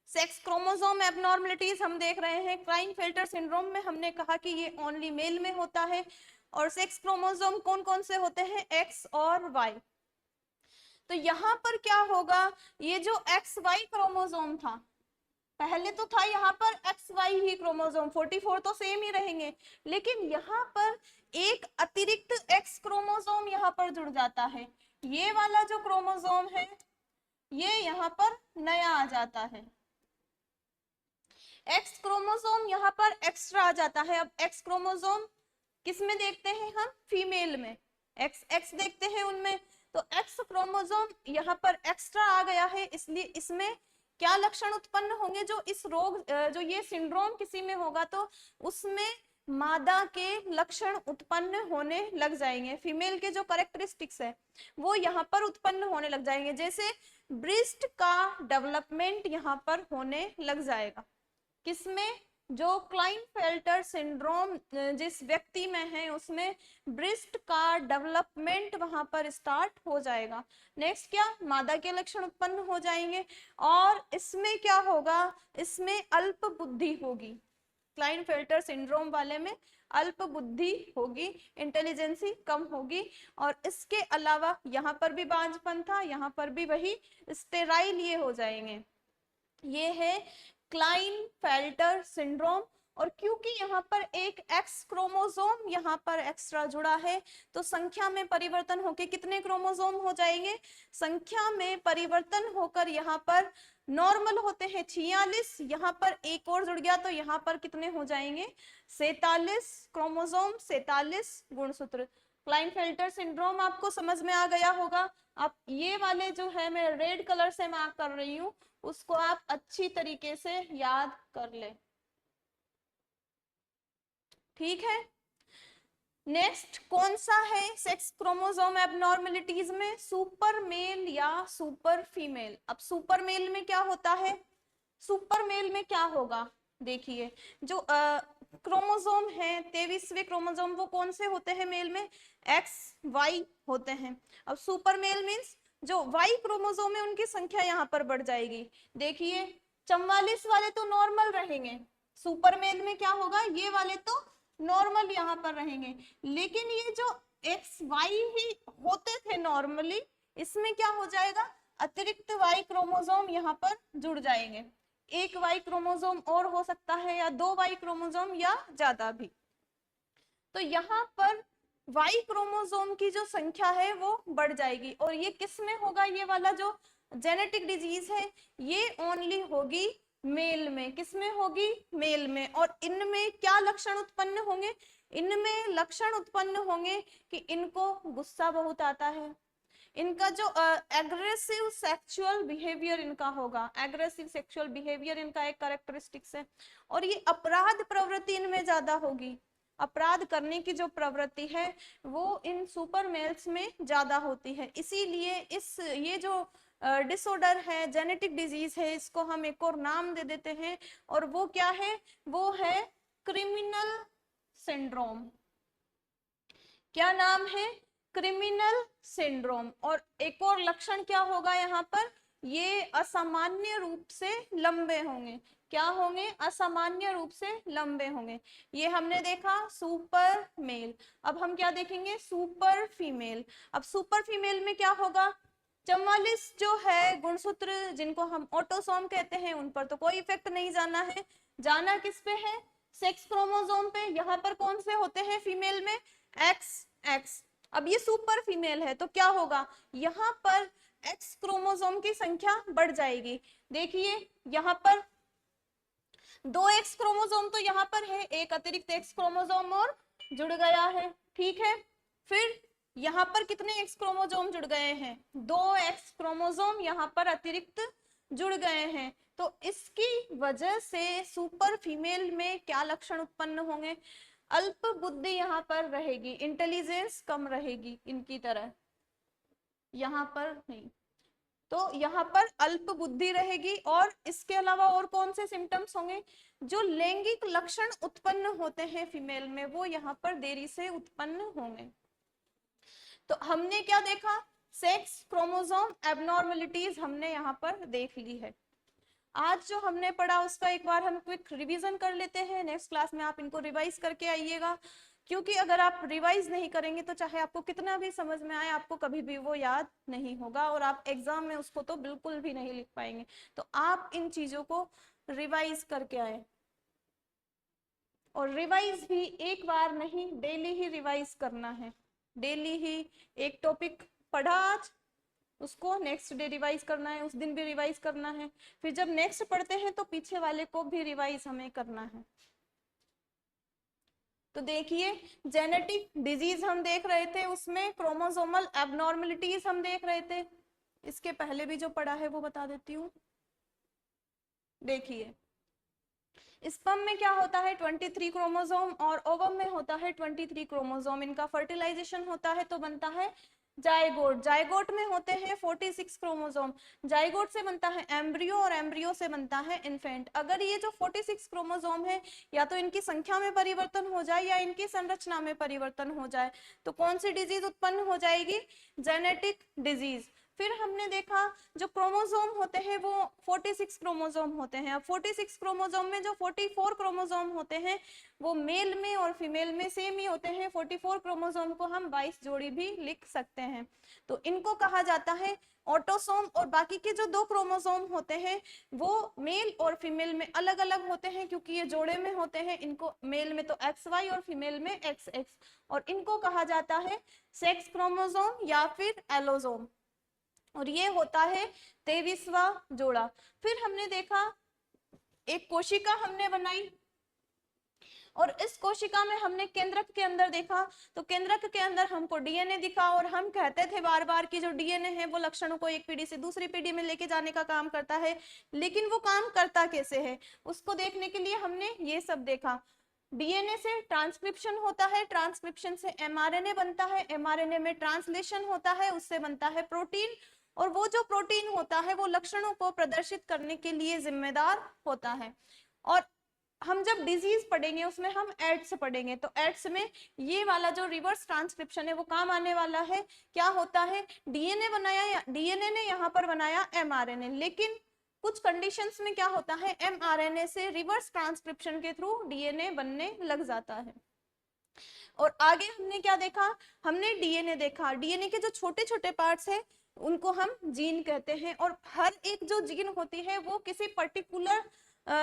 सेक्स क्रोमोसोम एबनॉर्मलिटीज हम देख रहे हैं। क्लाइनफेल्टर सिंड्रोम में हमने कहा कि ये ओनली मेल में होता है, और सेक्स क्रोमोसोम कौन कौन से होते हैं, एक्स और वाई। तो यहाँ पर क्या होगा, ये जो एक्स वाई क्रोमोसोम था, पहले तो था यहाँ पर एक्स वाई ही क्रोमोसोम, 44 तो सेम ही रहेंगे, लेकिन यहाँ पर एक अतिरिक्त एक्स क्रोमोसोम यहाँ पर जुड़ जाता है। ये वाला जो क्रोमोसोम है ये यहाँ पर नया आ जाता है, एक्स क्रोमोसोम यहाँ पर एक्स्ट्रा आ जाता है। अब एक्स क्रोमोसोम किस में देखते हैं हम, फीमेल में, एक्स एक्स देखते हैं उनमें, तो एक्स क्रोमोसोम यहाँ पर एक्स्ट्रा आ गया है, इसलिए इसमें क्या लक्षण उत्पन्न होंगे, जो इस रोग जो ये सिंड्रोम किसी में होगा तो उसमें मादा के लक्षण उत्पन्न होने लग जाएंगे, फीमेल के जो कैरेक्टरिस्टिक्स है वो यहाँ पर उत्पन्न होने लग जाएंगे, जैसे ब्रेस्ट का डेवलपमेंट यहाँ पर होने लग जाएगा। किसमें, जो क्लाइनफेल्टर सिंड्रोम जिस व्यक्ति में है उसमें ब्रेस्ट का डेवलपमेंट वहां पर स्टार्ट हो जाएगा। नेक्स्ट क्या, मादा के लक्षण उत्पन्न हो जाएंगे, और इसमें क्या होगा, इसमें अल्प बुद्धि होगी, क्लाइनफेल्टर सिंड्रोम वाले में अल्प बुद्धि होगी, इंटेलिजेंसी कम होगी, और इसके अलावा यहाँ पर भी बांझपन था, यहाँ पर भी वही स्टेराइल ये हो जाएंगे। ये है क्लाइनफेल्टर सिंड्रोम। और क्योंकि यहाँ पर एक एक्स क्रोमोसोम यहाँ पर एक्स्ट्रा जुड़ा है, तो संख्या में परिवर्तन होकर कितने क्रोमोसोम हो जाएंगे, संख्या में परिवर्तन होकर यहाँ पर नॉर्मल होते हैं 46, यहाँ पर एक और जुड़ गया तो यहाँ पर कितने हो जाएंगे, 47 क्रोमोसोम, 47 गुणसूत्र। क्लाइनफेल्टर सिंड्रोम आपको समझ में आ गया होगा। आप ये वाले जो है मैं रेड कलर से मार्क कर रही हूँ, उसको आप अच्छी तरीके से याद कर ले, ठीक है। नेक्स्ट कौन सा है, सेक्स क्रोमोसोम एबनॉर्मलिटीज में, सुपर मेल या सुपर फीमेल। अब सुपर मेल में क्या होता है, सुपर मेल में क्या होगा, देखिए जो क्रोमोसोम है 23वें क्रोमोसोम वो कौन से होते हैं मेल में, एक्स वाई होते हैं। अब सुपर मेल मीन्स जो वाई क्रोमोसोम है उनकी संख्या यहाँ पर बढ़ जाएगी। देखिए 44 वाले तो नॉर्मल रहेंगे, सुपर मेल में क्या होगा, ये वाले तो नॉर्मल यहाँ पर रहेंगे, लेकिन ये जो एक्स वाई ही होते थे नॉर्मली, इसमें क्या हो जाएगा, अतिरिक्त वाई क्रोमोसोम यहाँ पर जुड़ जाएंगे। एक वाई क्रोमोसोम और हो सकता है, या 2 वाई क्रोमोसोम या ज्यादा भी। तो यहाँ पर वाई क्रोमोसोम की जो संख्या है वो बढ़ जाएगी, और ये किस में होगा, ये वाला जो जेनेटिक डिजीज है ये ओनली होगी मेल में। किस में होगी, मेल में। और इनमें क्या लक्षण उत्पन्न होंगे, इनमें लक्षण उत्पन्न होंगे कि इनको गुस्सा बहुत आता है, इनका जो एग्रेसिव सेक्सुअल बिहेवियर इनका होगा, एग्रेसिव सेक्सुअल बिहेवियर इनका एक कैरेक्टरिस्टिक्स है, और ये अपराध प्रवृत्ति इनमें ज्यादा होगी, अपराध करने की जो प्रवृत्ति है वो इन सुपर मेल्स में ज्यादा होती है। इसीलिए ये जो डिसऑर्डर है, जेनेटिक डिजीज है, इसको हम एक और नाम दे देते हैं, और वो क्या है, वो है क्रिमिनल सिंड्रोम। क्या नाम है, क्रिमिनल सिंड्रोम। और एक और लक्षण क्या होगा यहाँ पर, ये असामान्य रूप से लंबे होंगे। क्या होंगे, असामान्य रूप से लंबे होंगे। ये हमने देखा सुपर मेल। अब हम क्या देखेंगे, सुपर फीमेल। अब सुपर फीमेल में क्या होगा, 44 जो है गुणसूत्र जिनको हम ऑटोसोम कहते हैं, उन पर तो कोई इफेक्ट नहीं जाना है। जाना किस पे है, सेक्स क्रोमोसोम पे। यहाँ पर कौन से होते हैं फीमेल में, एक्स एक्स। अब ये सुपर फीमेल है तो क्या होगा, यहाँ पर एक्स क्रोमोसोम की संख्या बढ़ जाएगी। देखिए यहाँ पर 2 एक्स क्रोमोसोम तो यहाँ पर है, एक अतिरिक्त एक्स क्रोमोसोम और जुड़ गया है, ठीक है। फिर यहाँ पर कितने एक्स क्रोमोसोम जुड़ गए हैं, 2 एक्स क्रोमोसोम यहाँ पर अतिरिक्त जुड़ गए हैं। तो इसकी वजह से सुपर फीमेल में क्या लक्षण उत्पन्न होंगे, अल्प बुद्धि यहाँ पर रहेगी, इंटेलिजेंस कम रहेगी इनकी तरह, यहाँ पर नहीं। तो यहाँ पर अल्प बुद्धि रहेगी। और इसके अलावा और कौन से सिम्टम्स होंगे, जो लैंगिक लक्षण उत्पन्न होते हैं फीमेल में, वो यहाँ पर देरी से उत्पन्न होंगे। तो हमने क्या देखा, सेक्स क्रोमोसोम एबनॉर्मलिटीज हमने यहाँ पर देख ली है। आज जो हमने पढ़ा उसका एक बार हम क्विक रिवीजन कर लेते हैं, नेक्स्ट क्लास में आप इनको रिवाइज करके आइएगा, क्योंकि अगर आप रिवाइज नहीं करेंगे तो चाहे आपको कितना भी समझ में आए, आपको कभी भी वो याद नहीं होगा और आप एग्जाम में उसको तो बिल्कुल भी नहीं लिख पाएंगे। तो आप इन चीजों को रिवाइज करके आए, और रिवाइज भी एक बार नहीं, डेली ही रिवाइज करना है। डेली ही एक टॉपिक पढ़ा आज, उसको नेक्स्ट डे रिवाइज करना है, उस दिन भी रिवाइज करना है। फिर जब नेक्स्ट पढ़ते हैं तो पीछे वाले को भी रिवाइज हमें करना है। तो देखिए, जेनेटिक डिजीज हम देख रहे थे, उसमें क्रोमोसोमल एबनॉर्मलिटीज हम देख रहे थे। इसके पहले भी जो पढ़ा है वो बता देती हूँ। देखिए, स्पर्म में क्या होता है 23 क्रोमोसोम, और ओवम में होता है 23 क्रोमोसोम। इनका फर्टिलाइजेशन होता है तो बनता है जायगोट। जायगोट में होते हैं 46 क्रोमोसोम। जायगोट से बनता है एम्ब्रियो, और एम्ब्रियो से बनता है इन्फेंट। अगर ये जो 46 क्रोमोसोम है, या तो इनकी संख्या में परिवर्तन हो जाए या इनकी संरचना में परिवर्तन हो जाए, तो कौन सी डिजीज उत्पन्न हो जाएगी, जेनेटिक डिजीज। फिर हमने देखा जो क्रोमोसोम होते हैं वो 46 क्रोमोसोम होते हैं। अब 46 क्रोमोसोम में जो 44 क्रोमोसोम होते हैं वो मेल में और फीमेल में सेम ही होते हैं। 44 क्रोमोसोम को हम 22 जोड़ी भी लिख सकते हैं। तो इनको कहा जाता है ऑटोसोम। और बाकी के जो 2 क्रोमोसोम होते हैं वो मेल और फीमेल में अलग अलग होते हैं, क्योंकि ये जोड़े में होते हैं। इनको मेल में तो XY और फीमेल में XX, और इनको कहा जाता है सेक्स क्रोमोसोम या फिर एलोसोम। और ये होता है 23वां जोड़ा। फिर हमने देखा एक कोशिका हमने बनाई, और इस कोशिका में हमने केंद्रक के अंदर देखा, तो केंद्रक के अंदर हमको डीएनए दिखा। और हम कहते थे बार बार कि जो डीएनए है वो लक्षणों को एक पीढ़ी से दूसरी पीढ़ी में लेके जाने का काम करता है, लेकिन वो काम करता कैसे है उसको देखने के लिए हमने ये सब देखा। डीएनए से ट्रांसक्रिप्शन होता है, ट्रांसक्रिप्शन से एमआरएनए बनता है, एमआरएनए में ट्रांसलेशन होता है, उससे बनता है प्रोटीन। और वो जो प्रोटीन होता है वो लक्षणों को प्रदर्शित करने के लिए जिम्मेदार होता है। और हम जब डिजीज पढ़ेंगे उसमें हम एड्स पढ़ेंगे, तो एड्स में ये वाला जो रिवर्स ट्रांसक्रिप्शन है वो काम आने वाला है। क्या होता है, डीएनए बनाया, डीएनए ने यहाँ पर बनाया एमआरएनए, लेकिन कुछ कंडीशंस में क्या होता है, एमआरएनए से रिवर्स ट्रांसक्रिप्शन के थ्रू डीएनए बनने लग जाता है। और आगे हमने क्या देखा, हमने डीएनए देखा। डीएनए के जो छोटे छोटे पार्ट्स है उनको हम जीन कहते हैं, और हर एक जो जीन होती है वो किसी पर्टिकुलर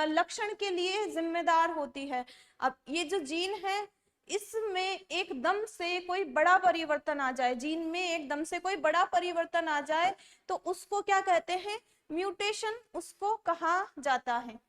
लक्षण के लिए जिम्मेदार होती है। अब ये जो जीन है इसमें एकदम से कोई बड़ा परिवर्तन आ जाए, जीन में एकदम से कोई बड़ा परिवर्तन आ जाए तो उसको क्या कहते हैं, म्यूटेशन उसको कहा जाता है।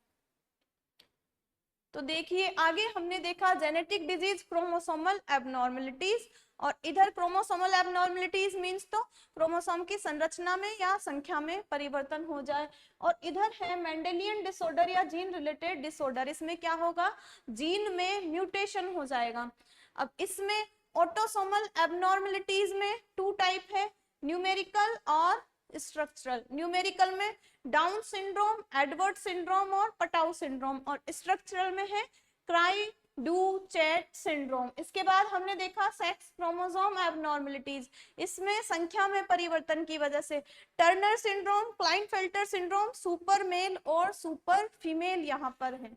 तो देखिए आगे हमने देखा जेनेटिक डिजीज, क्रोमोसोमल एबनॉर्मलिटीज, और इधर क्रोमोसोमल एबनॉर्मलिटीज मींस तो क्रोमोसोम की संरचना में या संख्या में परिवर्तन हो जाए। और इधर है मेंडेलियन डिसऑर्डर या जीन रिलेटेड डिसऑर्डर, इसमें क्या होगा, जीन में म्यूटेशन हो जाएगा। अब इसमें ऑटोसोमल एबनॉर्मलिटीज में 2 टाइप है, न्यूमेरिकल और स्ट्रक्चरल। न्यूमेरिकल में डाउन सिंड्रोम, एडवर्ड सिंड्रोम और पटाउ सिंड्रोम, और स्ट्रक्चरल में है क्राई डू चैट सिंड्रोम। इसके बाद हमने देखा सेक्स क्रोमोसोम एबनॉर्मलिटीज, इसमें संख्या में परिवर्तन की वजह से Turner syndrome, Klinefelter syndrome, super male और सुपर फीमेल यहाँ पर है।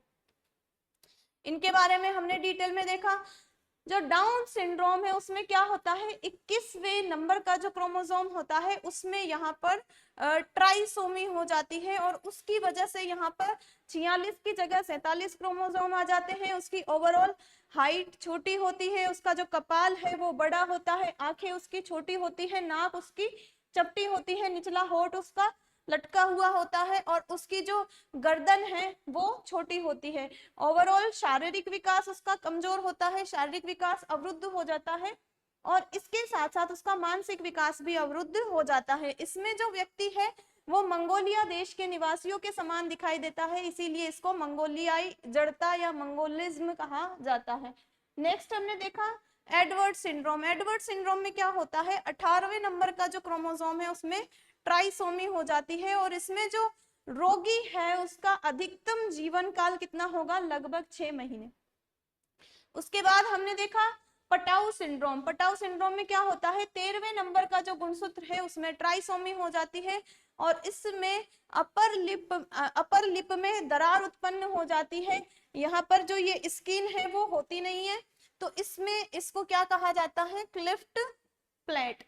इनके बारे में हमने डिटेल में देखा। जो डाउन सिंड्रोम है उसमें क्या होता है, 21वें नंबर का जो क्रोमोसोम होता है उसमें यहाँ पर ट्राइसोमी हो जाती है, और उसकी वजह से यहाँ पर 46 की जगह 47 क्रोमोसोम आ जाते हैं। उसकी ओवरऑल हाइट छोटी होती है, उसका जो कपाल है वो बड़ा होता है, आंखें उसकी छोटी होती है, नाक उसकी चपटी होती है, निचला होठ उसका लटका हुआ होता है, और उसकी जो गर्दन है वो छोटी होती है। ओवरऑल शारीरिक विकास उसका कमजोर होता है, शारीरिक विकास अवरुद्ध हो जाता है, और इसके साथ साथ उसका मानसिक विकास भी अवरुद्ध हो जाता है। इसमें जो व्यक्ति है वो मंगोलिया देश के निवासियों के समान दिखाई देता है, इसीलिए इसको मंगोलियाई जड़ता या मंगोलिज्म कहा जाता है। नेक्स्ट हमने देखा एडवर्ड सिंड्रोम। एडवर्ड सिंड्रोम में क्या होता है, 18वें नंबर का जो क्रोमोसोम है उसमें ट्राइसोमी हो जाती है, और इसमें जो रोगी है उसका अधिकतम जीवन काल कितना होगा, लगभग 6 महीने। उसके बाद हमने देखा पटाउ सिंड्रोम। पटाउ सिंड्रोम में क्या होता है, 13वें नंबर का जो गुणसूत्र है उसमें ट्राइसोमी हो जाती है, और इसमें अपर लिप में दरार उत्पन्न हो जाती है। यहाँ पर जो ये स्किन है वो होती नहीं है, तो इसमें इसको क्या कहा जाता है, क्लिफ्ट प्लेट।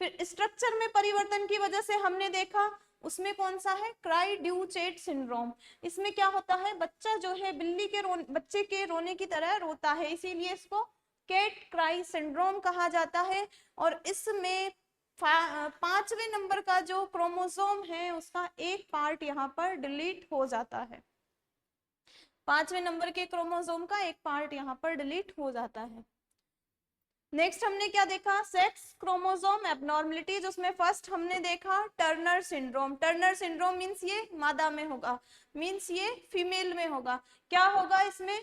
फिर स्ट्रक्चर में परिवर्तन की वजह से हमने देखा उसमें कौन सा है, क्राई ड्यू चैट सिंड्रोम। इसमें क्या होता है, बच्चा जो है बिल्ली के बच्चे के रोने की तरह रोता है, इसीलिए इसको कैट क्राई सिंड्रोम कहा जाता है। और इसमें 5वें नंबर का जो क्रोमोसोम है उसका एक पार्ट यहाँ पर डिलीट हो जाता है। 5वें नंबर के क्रोमोसोम का एक पार्ट यहाँ पर डिलीट हो जाता है। नेक्स्ट हमने क्या देखा, सेक्स क्रोमोसोम एबनॉर्मलिटीज, उसमें फर्स्ट हमने देखा Turner syndrome. Turner syndrome means ये मादा में होगा, मींस ये फीमेल में होगा। क्या होगा इसमें,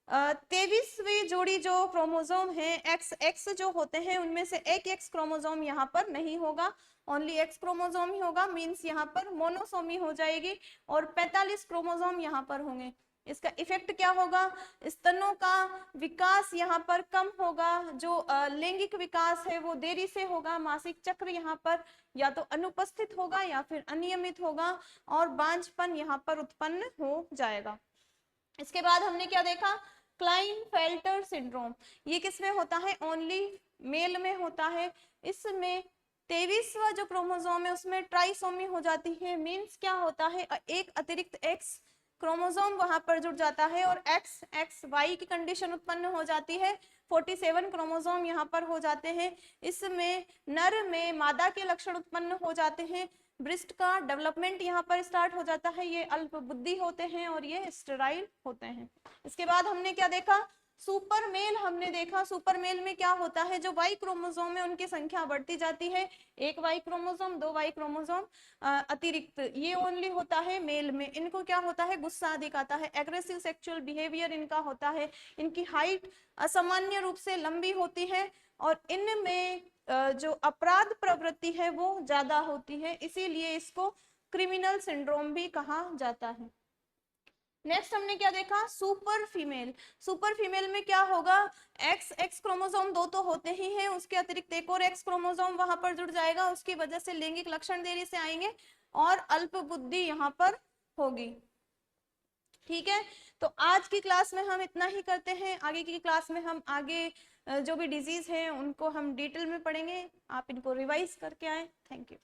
23वीं जोड़ी जो क्रोमोसोम है एक्स एक्स जो होते हैं उनमें से एक एक्स क्रोमोसोम यहाँ पर नहीं होगा, ओनली एक्स क्रोमोसोम ही होगा, मींस यहाँ पर मोनोसोमी हो जाएगी, और 45 क्रोमोसोम यहाँ पर होंगे। इसका इफेक्ट क्या होगा, स्तनों का विकास यहाँ पर कम होगा, जो लैंगिक विकास है वो देरी से होगा, मासिक चक्र यहाँ पर या तो अनुपस्थित होगा या फिर अनियमित होगा, और बांझपन यहाँ पर उत्पन्न हो जाएगा। इसके बाद हमने क्या देखा, क्लाइनफेल्टर सिंड्रोम। ये किसमें होता है, ओनली मेल में होता है। इसमें 23वां जो क्रोमोसोम है उसमें ट्राइसोमी हो जाती है, मींस क्या होता है, एक अतिरिक्त एक्स क्रोमोसोम वहां पर जुड़ जाता है, और एक्स एक्स वाई की कंडीशन उत्पन्न हो जाती है। 47 क्रोमोसोम यहाँ पर हो जाते हैं। इसमें नर में मादा के लक्षण उत्पन्न हो जाते हैं, ब्रेस्ट का डेवलपमेंट यहाँ पर स्टार्ट हो जाता है, ये अल्प बुद्धि होते हैं और ये स्टेराइल होते हैं। इसके बाद हमने क्या देखा, सुपर मेल हमने देखा। सुपर मेल में क्या होता है, जो वाई क्रोमोसोम है उनकी संख्या बढ़ती जाती है, एक वाई क्रोमोसोम, 2 वाई क्रोमोसोम अतिरिक्त, ये ओनली होता है मेल में। इनको क्या होता है, गुस्सा अधिक आता है, एग्रेसिव सेक्सुअल बिहेवियर इनका होता है, इनकी हाइट असामान्य रूप से लंबी होती है, और इनमें जो अपराध प्रवृत्ति है वो ज्यादा होती है, इसीलिए इसको क्रिमिनल सिंड्रोम भी कहा जाता है। नेक्स्ट हमने क्या देखा, सुपर फीमेल। सुपर फीमेल में क्या होगा, एक्स एक्स क्रोमोसोम 2 तो होते ही हैं, उसके अतिरिक्त एक और एक्स क्रोमोसोम वहां पर जुड़ जाएगा, उसकी वजह से लैंगिक लक्षण देरी से आएंगे और अल्प बुद्धि यहाँ पर होगी। ठीक है, तो आज की क्लास में हम इतना ही करते हैं, आगे की क्लास में हम आगे जो भी डिजीज है उनको हम डिटेल में पढ़ेंगे, आप इनको रिवाइज करके आए। Thank you.